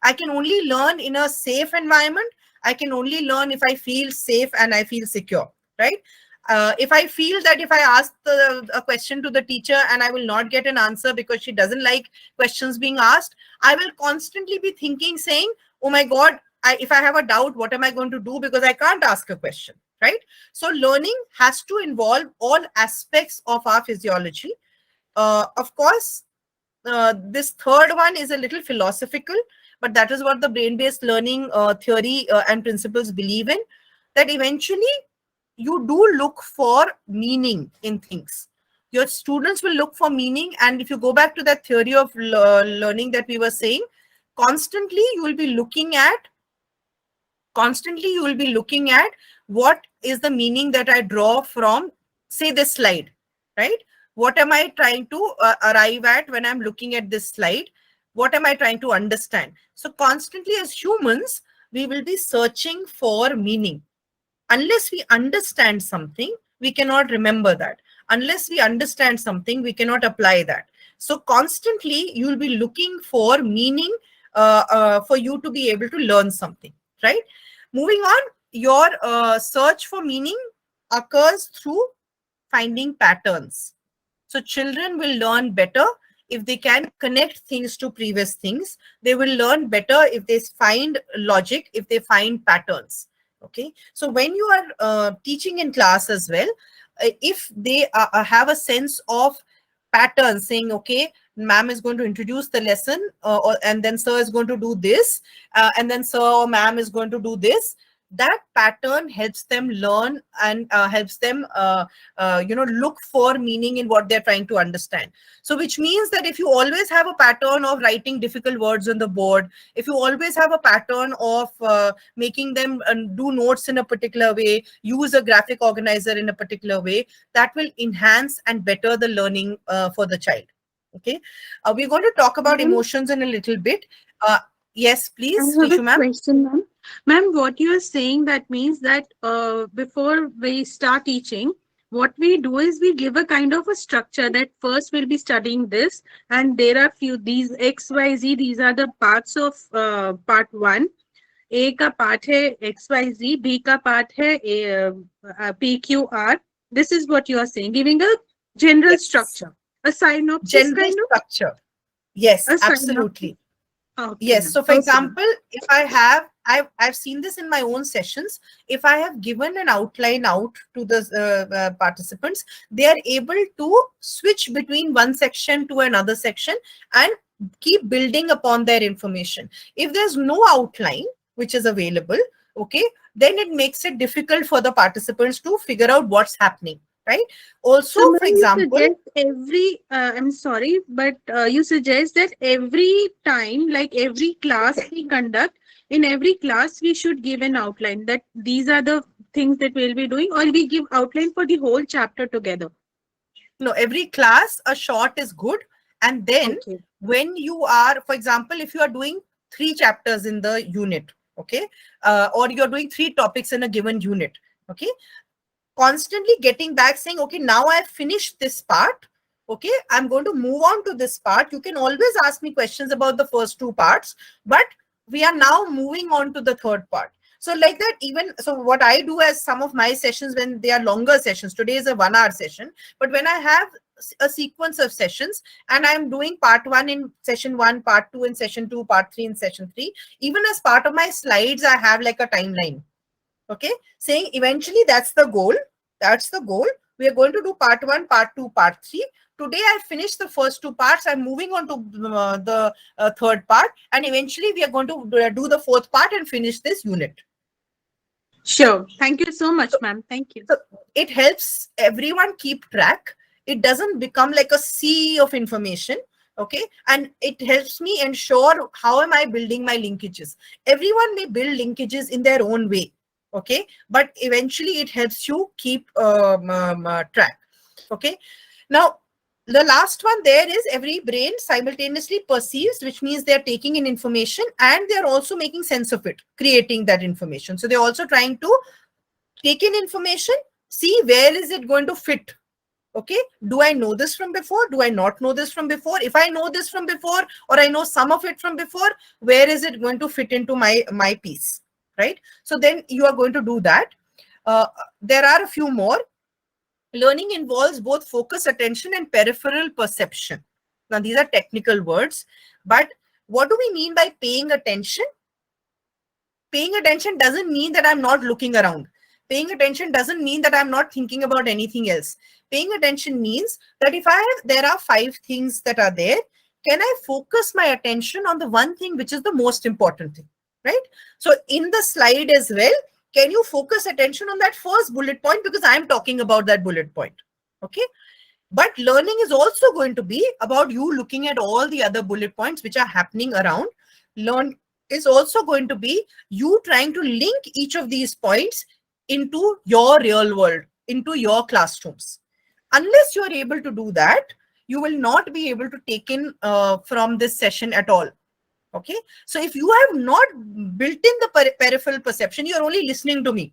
I can only learn in a safe environment. I can only learn if I feel safe and I feel secure, right? If I feel that if I ask a question to the teacher and I will not get an answer because she doesn't like questions being asked, I will constantly be thinking, saying, oh my God, if I have a doubt, what am I going to do? Because I can't ask a question, right? So learning has to involve all aspects of our physiology. Of course, this third one is a little philosophical, but that is what the brain-based learning theory and principles believe in, that eventually you do look for meaning in things. Your students will look for meaning. And if you go back to that theory of learning that we were saying, constantly you will be looking at what is the meaning that I draw from, say, this slide, right? What am I trying to arrive at when I'm looking at this slide? What am I trying to understand? So constantly as humans, we will be searching for meaning. Unless we understand something, we cannot remember that. Unless we understand something, we cannot apply that. So constantly you will be looking for meaning for you to be able to learn something, right? Moving on, your search for meaning occurs through finding patterns. So children will learn better if they can connect things to previous things. They will learn better if they find logic, if they find patterns. Okay, so when you are teaching in class as well, if they have a sense of pattern, saying, okay, ma'am is going to introduce the lesson, and then sir is going to do this, and then sir or ma'am is going to do this, that pattern helps them learn and helps them look for meaning in what they're trying to understand. So which means that if you always have a pattern of writing difficult words on the board, if you always have a pattern of making them do notes in a particular way, use a graphic organizer in a particular way, that will enhance and better the learning for the child. Okay, we're going to talk about emotions in a little bit. Yes, please, I have Rishu a ma'am. question, ma'am. Ma'am, what you are saying, that means that before we start teaching, what we do is we give a kind of a structure that first we'll be studying this, and there are few these X, Y, Z. These are the parts of part one. A का part है X, Y, Z. B का part है P, Q, R. This is what you are saying, giving a general Yes. structure. A synopsis general kind of? structure. Yes, A synopsis. absolutely. Okay, Yes. ma'am. So, for Okay, example, if I've seen this in my own sessions. If I have given an outline out to the participants, they are able to switch between one section to another section and keep building upon their information. If there's no outline which is available, okay, then it makes it difficult for the participants to figure out what's happening, right? Also, So, ma'am, for you example, suggest I'm sorry, but you suggest that every time, like every class we conduct, in every class we should give an outline that these are the things that we'll be doing, or we give outline for the whole chapter together. no, every class, a short is good. And then Okay. when you are, for example, if you are doing 3 chapters in the unit, okay, or you're doing 3 topics in a given unit, okay, constantly getting back saying, okay, now I've finished this part. Okay, I'm going to move on to this part. You can always ask me questions about the first 2 parts, but we are now moving on to the third part. So like that, even so what I do as some of my sessions, when they are longer sessions, today is a 1-hour session, but when I have a sequence of sessions and I'm doing part 1 in session 1, part 2 in session 2, part 3 in session 3, even as part of my slides, I have like a timeline. Okay, saying eventually that's the goal. That's the goal. We are going to do part 1, part 2, part 3. Today I finished the first 2 parts. I'm moving on to the third part, and eventually we are going to do the fourth part and finish this unit. Sure. Thank you so much, ma'am. Thank you. So it helps everyone keep track. It doesn't become like a sea of information. Okay, and it helps me ensure how am I building my linkages. Everyone may build linkages in their own way. Okay, but eventually it helps you keep track. Okay, now the last one there is every brain simultaneously perceives, which means they're taking in information and they're also making sense of it, creating that information. So they're also trying to take in information, see where is it going to fit. Okay, do I know this from before? Do I not know this from before? If I know this from before, or I know some of it from before, where is it going to fit into my piece, right? So then you are going to do that. There are a few more. Learning involves both focus, attention, and peripheral perception. Now, these are technical words, but what do we mean by paying attention? Paying attention doesn't mean that I'm not looking around. Paying attention doesn't mean that I'm not thinking about anything else. Paying attention means that if there are 5 things that are there, can I focus my attention on the one thing which is the most important thing, right? So in the slide as well, can you focus attention on that first bullet point because I'm talking about that bullet point, okay? But learning is also going to be about you looking at all the other bullet points which are happening around. Learn is also going to be you trying to link each of these points into your real world, into your classrooms. Unless you are able to do that, you will not be able to take in from this session at all. Okay, so if you have not built in the peripheral perception, you're only listening to me.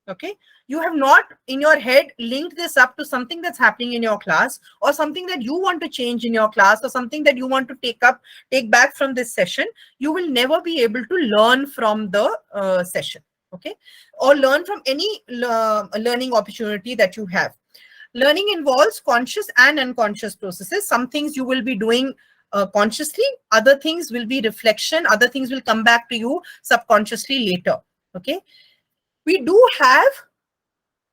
Okay, you have not in your head linked this up to something that's happening in your class, or something that you want to change in your class, or something that you want to take back from this session. You will never be able to learn from the session, okay, or learn from any learning opportunity that you have. Learning involves conscious and unconscious processes. Some things you will be doing consciously, other things will be reflection, other things will come back to you subconsciously later. Okay, we do have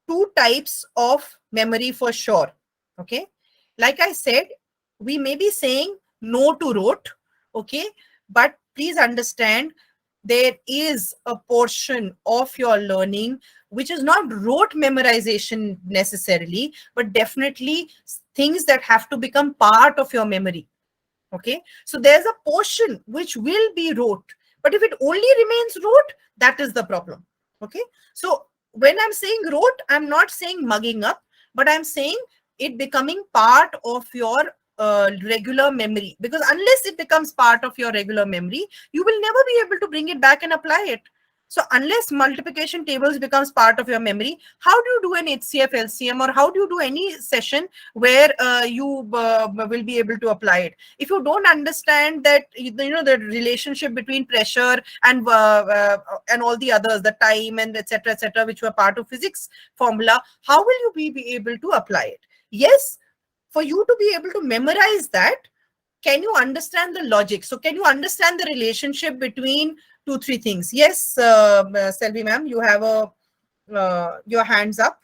2 types of memory for sure. Okay, like I said, we may be saying no to rote, okay, but please understand there is a portion of your learning which is not rote memorization necessarily, but definitely things that have to become part of your memory. Okay, so there's a portion which will be rote, but if it only remains rote, that is the problem. Okay, so when I'm saying rote, I'm not saying mugging up, but I'm saying it becoming part of your regular memory, because unless it becomes part of your regular memory, you will never be able to bring it back and apply it. So unless multiplication tables becomes part of your memory, how do you do an HCF LCM, or how do you do any session where you will be able to apply it? If you don't understand that, the relationship between pressure and all the others, the time and etc., which were part of physics formula, how will you be able to apply it? Yes, For you to be able to memorize that, can you understand the logic? So can you understand the relationship between 2-3 things? Yes, Selvi ma'am, you have your hands up.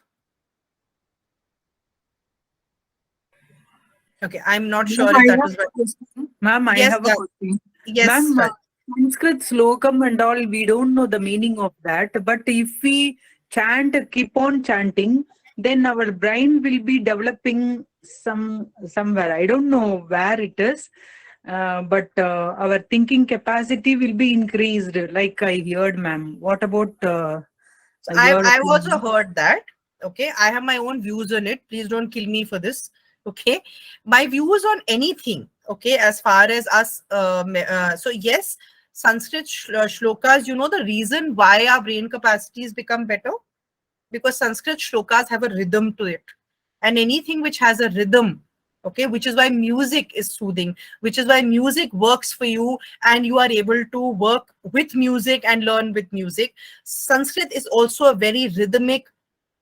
Okay, I'm not sure if that was right. Ma'am, I Yes, have a question. yes, Ma'am, Raj. Sanskrit slokam and all, we don't know the meaning of that. But if we keep on chanting, then our brain will be developing somewhere. I don't know where it is, but our thinking capacity will be increased, like I heard, ma'am. What about So your I've also opinion? heard that. Okay, I have my own views on it. Please don't kill me for this. Okay, my views on anything. Okay, as far as us. So yes, Sanskrit shlokas. You know the reason why our brain capacities become better? Because Sanskrit shlokas have a rhythm to it, and anything which has a rhythm. Okay, which is why music is soothing, which is why music works for you and you are able to work with music and learn with music. Sanskrit is also a very rhythmic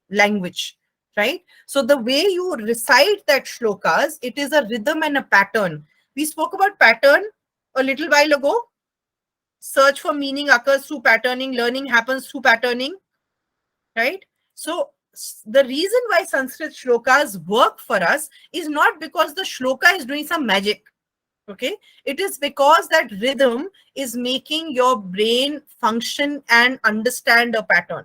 language, right? So the way you recite that shlokas, it is a rhythm and a pattern. We spoke about pattern a little while ago. Search for meaning occurs through patterning, learning happens through patterning, right? So the reason why Sanskrit shlokas work for us is not because the shloka is doing some magic. Okay, it is because that rhythm is making your brain function and understand a pattern.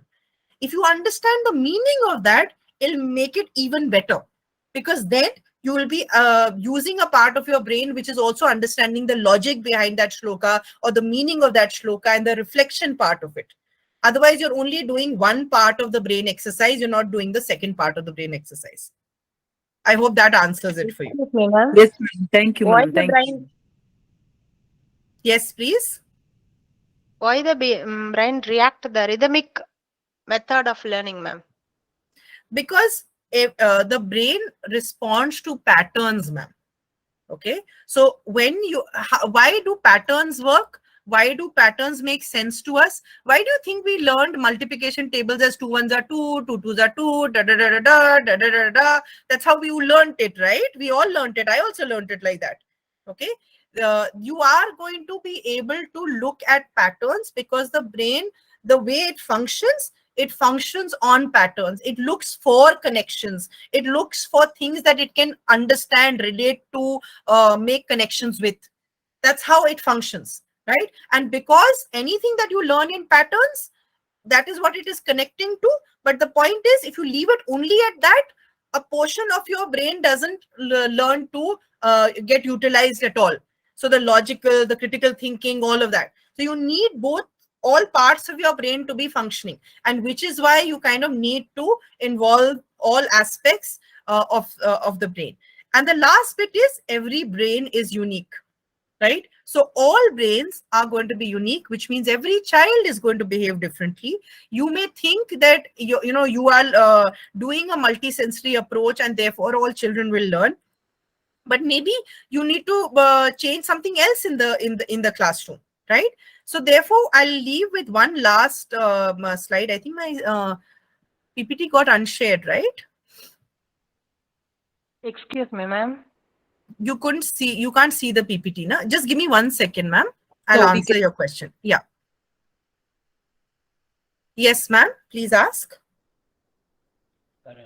If you understand the meaning of that, it'll make it even better, because then you will be using a part of your brain which is also understanding the logic behind that shloka or the meaning of that shloka and the reflection part of it. Otherwise, you're only doing one part of the brain exercise. You're not doing the second part of the brain exercise. I hope that answers it for you. Yes, ma'am. Thank you, Why ma'am. the Thank you. brain? Yes, please. Why the brain react the rhythmic method of learning, ma'am? Because if, the brain responds to patterns, ma'am. Okay, so when you, why do patterns work? Why do patterns make sense to us? Why do you think we learned multiplication tables as 2 1s are 2, 2 2s are 2, da da da da da da da da da? That's how we learned it, right? We all learned it. I also learned it like that. Okay, you are going to be able to look at patterns because the brain, the way it functions on patterns. It looks for connections. It looks for things that it can understand, relate to, make connections with. That's how it functions, right? And because anything that you learn in patterns, that is what it is connecting to. But the point is, if you leave it only at that, a portion of your brain doesn't learn to get utilized at all. So the logical, the critical thinking, all of that. So you need both, all parts of your brain to be functioning, and which is why you kind of need to involve all aspects of the brain. And the last bit is, every brain is unique, right? So all brains are going to be unique, which means every child is going to behave differently. You may think that you are doing a multisensory approach and therefore all children will learn, but maybe you need to change something else in the classroom, right? So therefore I'll leave with one last slide. I think my PPT got unshared, right? Excuse me, ma'am. You can't see the PPT, na? Just give me 1 second, ma'am. I'll No, we answer your question. Yeah. Yes, ma'am. Please ask.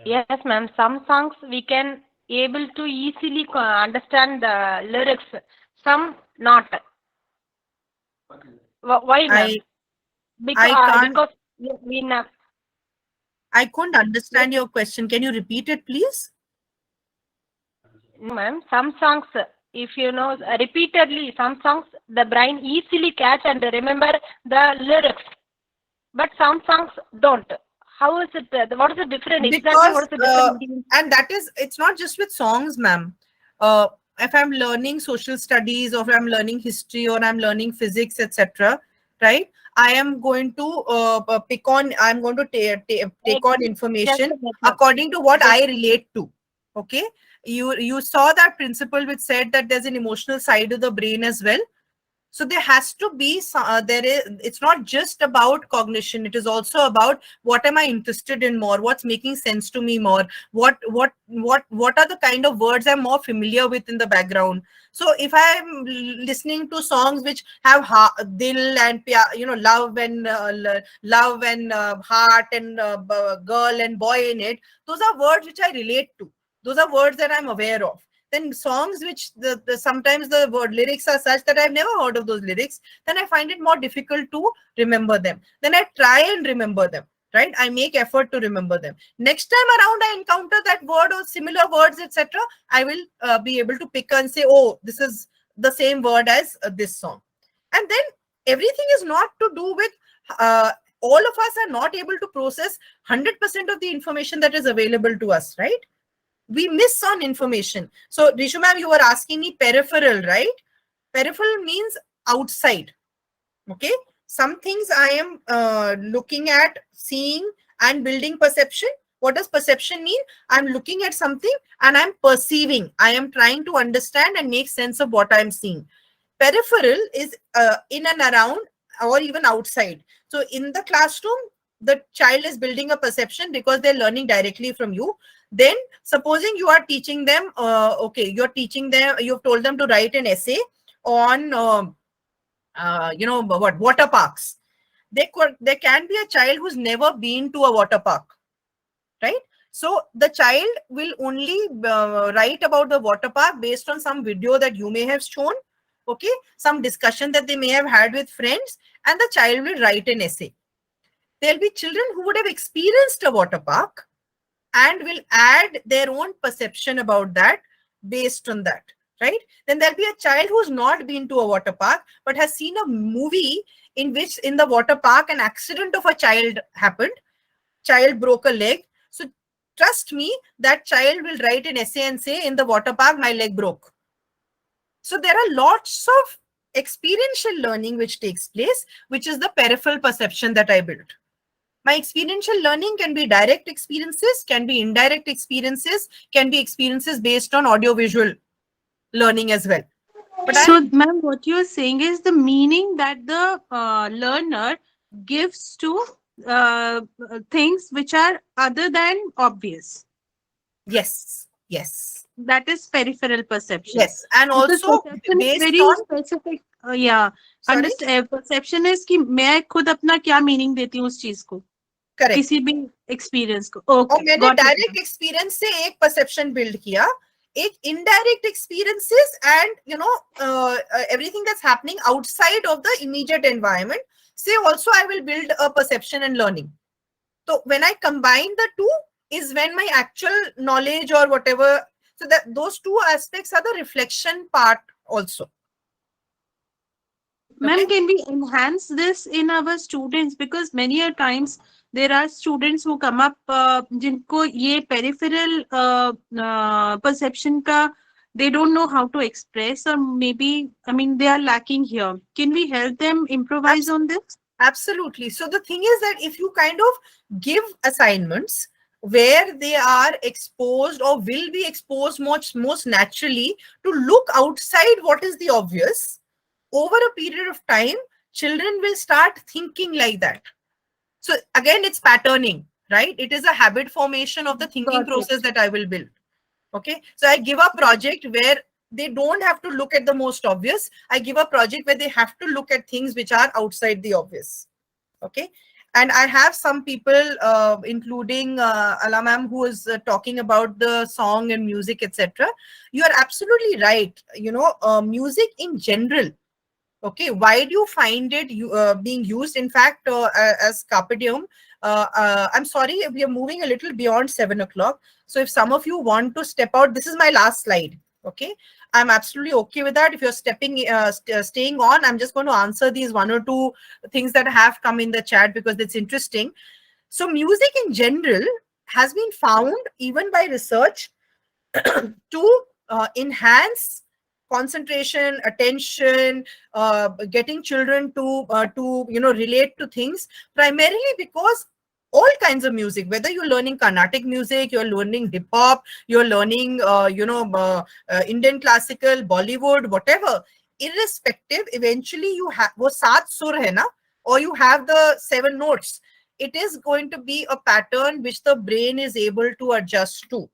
Yes, ma'am. Some songs we can able to easily understand the lyrics. Some not. Why, ma'am? Because we know. I couldn't understand your question. Can you repeat it, please? No, ma'am. Some songs, if you know repeatedly, some songs the brain easily catch and remember the lyrics, but some songs don't. How is it? What is the difference? Exactly, what is the difference? And that is, it's not just with songs, ma'am. If I'm learning social studies, or if I'm learning history, or I'm learning physics, etc., right? I am going to I'm going to take on information according to what I relate to. Okay. You saw that principle which said that there's an emotional side of the brain as well. So there has to be it's not just about cognition. It is also about what am I interested in more, what's making sense to me more, what are the kind of words I'm more familiar with in the background. So if I'm listening to songs which have dil and love and heart and girl and boy in it, those are words which I relate to. Those are words that I'm aware of. Then songs which sometimes the word lyrics are such that I've never heard of those lyrics, then I find it more difficult to remember them. Then I try and remember them, right? I make effort to remember them. Next time around I encounter that word or similar words, etc., I will be able to pick and say, oh, this is the same word as this song. And then everything is not to do with all of us are not able to process 100% of the information that is available to us, right? We miss on information. So Rishu ma'am, you were asking me peripheral, right? Peripheral means outside. Okay. Some things I am looking at, seeing and building perception. What does perception mean? I'm looking at something and I'm perceiving. I am trying to understand and make sense of what I'm seeing. Peripheral is in and around or even outside. So in the classroom, the child is building a perception because they're learning directly from you. Then supposing you are teaching them, you're teaching them, you've told them to write an essay on, water parks. There can be a child who's never been to a water park, right? So the child will only write about the water park based on some video that you may have shown, okay, some discussion that they may have had with friends, and the child will write an essay. There'll be children who would have experienced a water park and will add their own perception about that based on that, right? Then there'll be a child who's not been to a water park but has seen a movie in which in the water park an accident of a child happened. Child broke a leg. So trust me, that child will write an essay and say, in the water park, my leg broke. So there are lots of experiential learning which takes place, which is the peripheral perception that I built. My experiential learning can be direct experiences, can be indirect experiences, can be experiences based on audio-visual learning as well. But so, ma'am, what you're saying is the meaning that the learner gives to things which are other than obvious. Yes, yes. That is peripheral perception. Yes, and also based very on specific. Yeah, perception is कि मैं खुद अपना क्या meaning देती हूँ उस चीज को. Correct. किसी भी experience को. Okay. और मैंने direct experience से एक perception build किया, एक indirect experiences and everything that's happening outside of the immediate environment. Say also I will build a perception and learning. So when I combine the two is when my actual knowledge or whatever. So that those two aspects are the reflection part also. Ma'am, can we enhance this in our students? Because many a times there are students who come up जिनको ये peripheral perception का they don't know how to express, or maybe, I mean, they are lacking here. Can we help them improvise on this? Absolutely. So the thing is that if you kind of give assignments where they are exposed or will be exposed most naturally to look outside what is the obvious, over a period of time, children will start thinking like that. So again, it's patterning, right? It is a habit formation of the thinking process that I will build. Okay. So I give a project where they don't have to look at the most obvious. I give a project where they have to look at things which are outside the obvious. Okay. And I have some people, including Ala ma'am, who is talking about the song and music, etc. You are absolutely right. Music in general. Okay, why do you find it being used? In fact, as Carpediem, I'm sorry, we are moving a little beyond 7 o'clock. So if some of you want to step out, this is my last slide. Okay, I'm absolutely okay with that. If you're staying on, I'm just going to answer these one or two things that have come in the chat because it's interesting. So music in general has been found even by research to enhance concentration, attention, getting children to relate to things, primarily because all kinds of music, whether you're learning Carnatic music, you're learning hip hop, you're learning Indian classical, Bollywood, whatever, irrespective, eventually you have wo saat sur hai na, or you have the 7 notes. It is going to be a pattern which the brain is able to adjust to,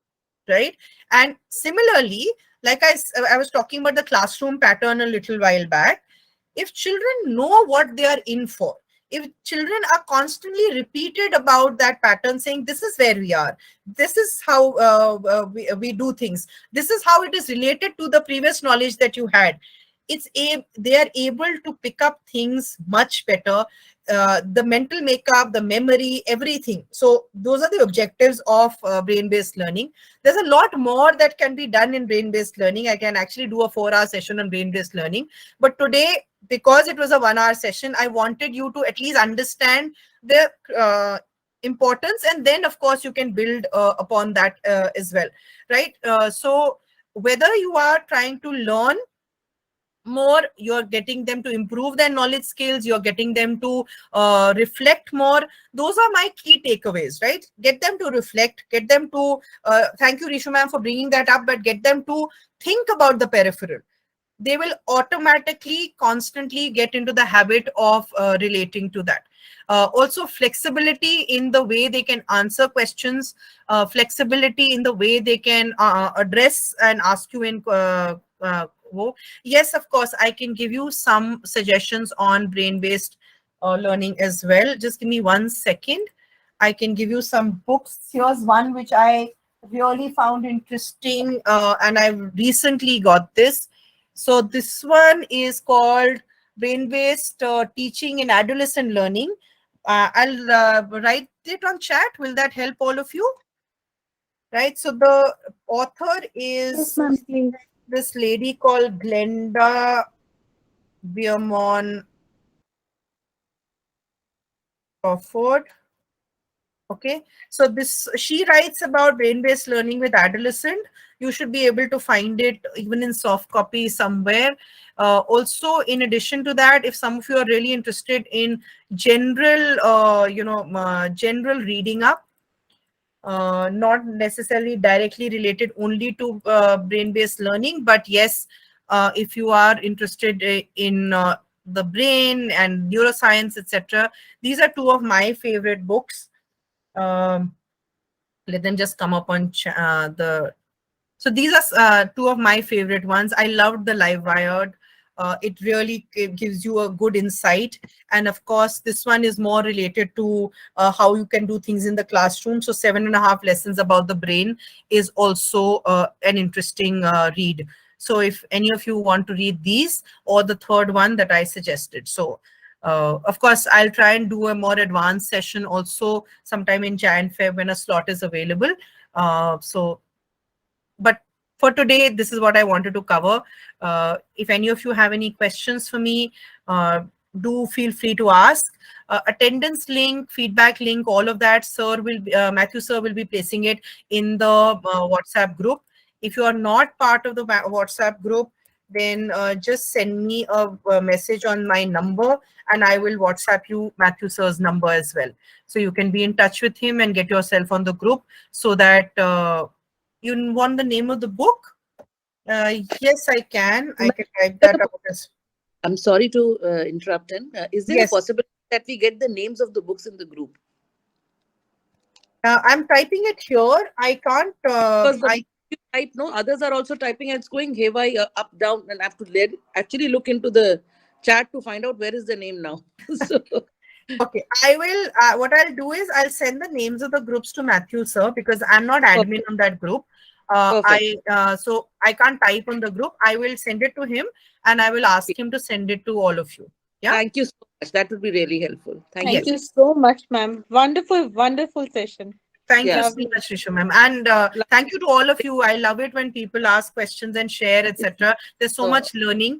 right? And similarly, like I was talking about the classroom pattern a little while back. If children know what they are in for, if children are constantly repeated about that pattern, saying this is where we are, this is how we do things, this is how it is related to the previous knowledge that you had, they are able to pick up things much better, the mental makeup, the memory, everything. So those are the objectives of brain-based learning. There's a lot more that can be done in brain-based learning. I can actually do a 4-hour session on brain-based learning, but today, because it was a 1-hour session, I wanted you to at least understand the importance, and then of course you can build upon that as well, right? So whether you are trying to learn more, you're getting them to improve their knowledge skills, you're getting them to reflect more, those are my key takeaways, right? Get them to reflect, get them to thank you Rishu ma'am for bringing that up, but get them to think about the peripheral. They will automatically constantly get into the habit of relating to that. Also flexibility in the way they can answer questions, flexibility in the way they can address and ask you in yes, of course, I can give you some suggestions on brain-based learning as well. Just give me 1 second. I can give you some books. Here's one which I really found interesting, and I recently got this. So this one is called Brain-Based Teaching in Adolescent Learning. I'll write it on chat. Will that help all of you? Right. So the author is this lady called Glenda Beaumont Crawford. Okay, so she writes about brain-based learning with adolescent. You should be able to find it even in soft copy somewhere. Also, in addition to that, if some of you are really interested in general, general reading up, not necessarily directly related only to brain-based learning, but yes, if you are interested in the brain and neuroscience, etc., these are 2 of my favorite books. Let them just come up on so these are 2 of my favorite ones. I loved the Live Wired. It really gives you a good insight, and of course this one is more related to how you can do things in the classroom. So 7.5 lessons about the brain is also an interesting read. So if any of you want to read these, or the third one that I suggested. So of course, I'll try and do a more advanced session also sometime in Jan-Feb when a slot is available. But for today, this is what I wanted to cover. If any of you have any questions for me, do feel free to ask. Attendance link, feedback link, all of that, Matthew sir will be placing it in the WhatsApp group. If you are not part of the WhatsApp group, then just send me a message on my number, and I will WhatsApp you Matthew sir's number as well. So you can be in touch with him and get yourself on the group, so that you want the name of the book? Yes, I can. I can type that out. I'm sorry to interrupt him. Is there a possibility that we get the names of the books in the group? I'm typing it here. I can't. Type, no, others are also typing, and it's going haywire, up, down, and I have to actually look into the chat to find out where is the name now. So. Okay, I will. What I'll do is I'll send the names of the groups to Matthew sir, because I'm not admin on that group. So I can't type on the group. I will send it to him, and I will ask him to send it to all of you. Yeah. Thank you so much. That would be really helpful. Thank you so much, ma'am. Wonderful, wonderful session. Thank you so much, Rishu ma'am. And thank you to all of you. I love it when people ask questions and share, etc. There's so much learning.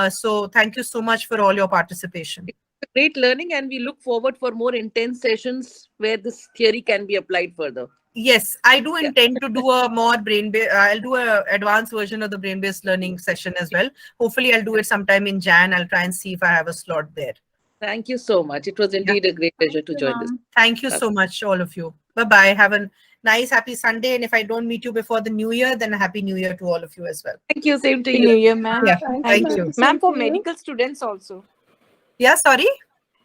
So thank you so much for all your participation. Great learning, and we look forward for more intense sessions where this theory can be applied further. Yes, I do intend to do a more brain-based, I'll do an advanced version of the brain-based learning session as well. Hopefully I'll do it sometime in Jan. I'll try and see if I have a slot there. Thank you so much. It was indeed a great pleasure to join this. Thank you so much, all of you. Bye-bye. Have a nice, happy Sunday. And if I don't meet you before the new year, then a happy new year to all of you as well. Thank you. Same to you. New Year, ma'am. Yeah, thank you. Ma'am, for medical students also. Yeah, sorry?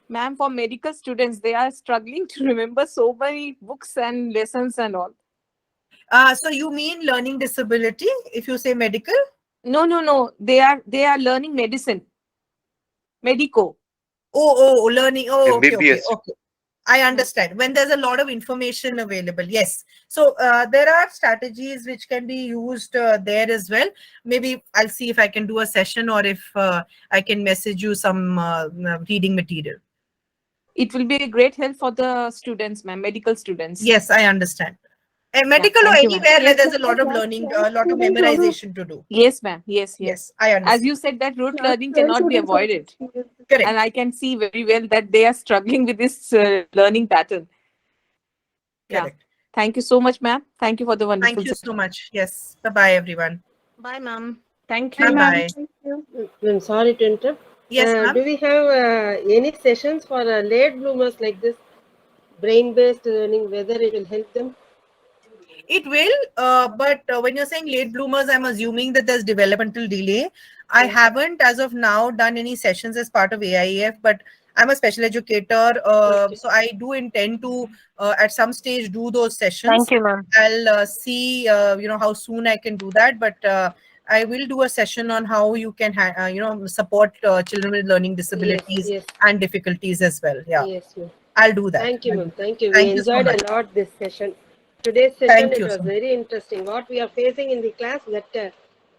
Ma'am, for medical students, they are struggling to remember so many books and lessons and all. So you mean learning disability if you say medical? No. They are learning medicine. Medico. Oh, learning. Oh, okay. MBBS. I understand. When there's a lot of information available, yes. So there are strategies which can be used there as well. Maybe I'll see if I can do a session or if I can message you some reading material. It will be a great help for the students, ma'am, medical students. Yes, I understand. Medical or thank you, anywhere ma'am. where there's a lot of learning, a lot of memorization to do. Yes, ma'am. Yes. I understand. As you said, that rote learning cannot be avoided. Correct. And I can see very well that they are struggling with this learning pattern. Correct. Yeah. Thank you so much, ma'am. Thank you for the wonderful. Thank you so much. Yes. Bye-bye, everyone. Bye, ma'am. Thank you. Bye-bye. I'm sorry to interrupt. Yes, ma'am. Do we have any sessions for late bloomers like this, brain-based learning, whether it will help them? It will, but when you're saying late bloomers, I'm assuming that there's developmental delay. I haven't, as of now, done any sessions as part of AIEF, but I'm a special educator, so I do intend to, at some stage, do those sessions. Thank you, ma'am. I'll see, how soon I can do that, but I will do a session on how you can, support children with learning disabilities and difficulties as well. Yeah, Yes, ma'am. I'll do that. Thank you, ma'am. Thank you. Thank We you so enjoyed much. a lot this session. Today's session, Thank it you was so much. very interesting. What we are facing in the class, that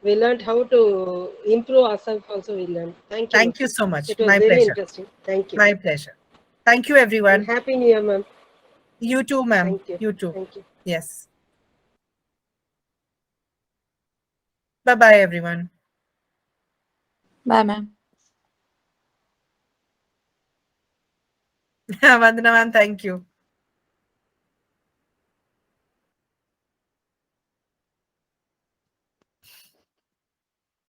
we learned how to improve ourselves also we learned. Thank you. Thank ma'am. you so much. It was My very pleasure. interesting. Thank you. My pleasure. Thank you, everyone. And Happy New Year, ma'am. You too, ma'am. Thank you. You too. Thank you. Yes. Bye-bye, everyone. Bye, ma'am. Vandana, ma'am. Thank you.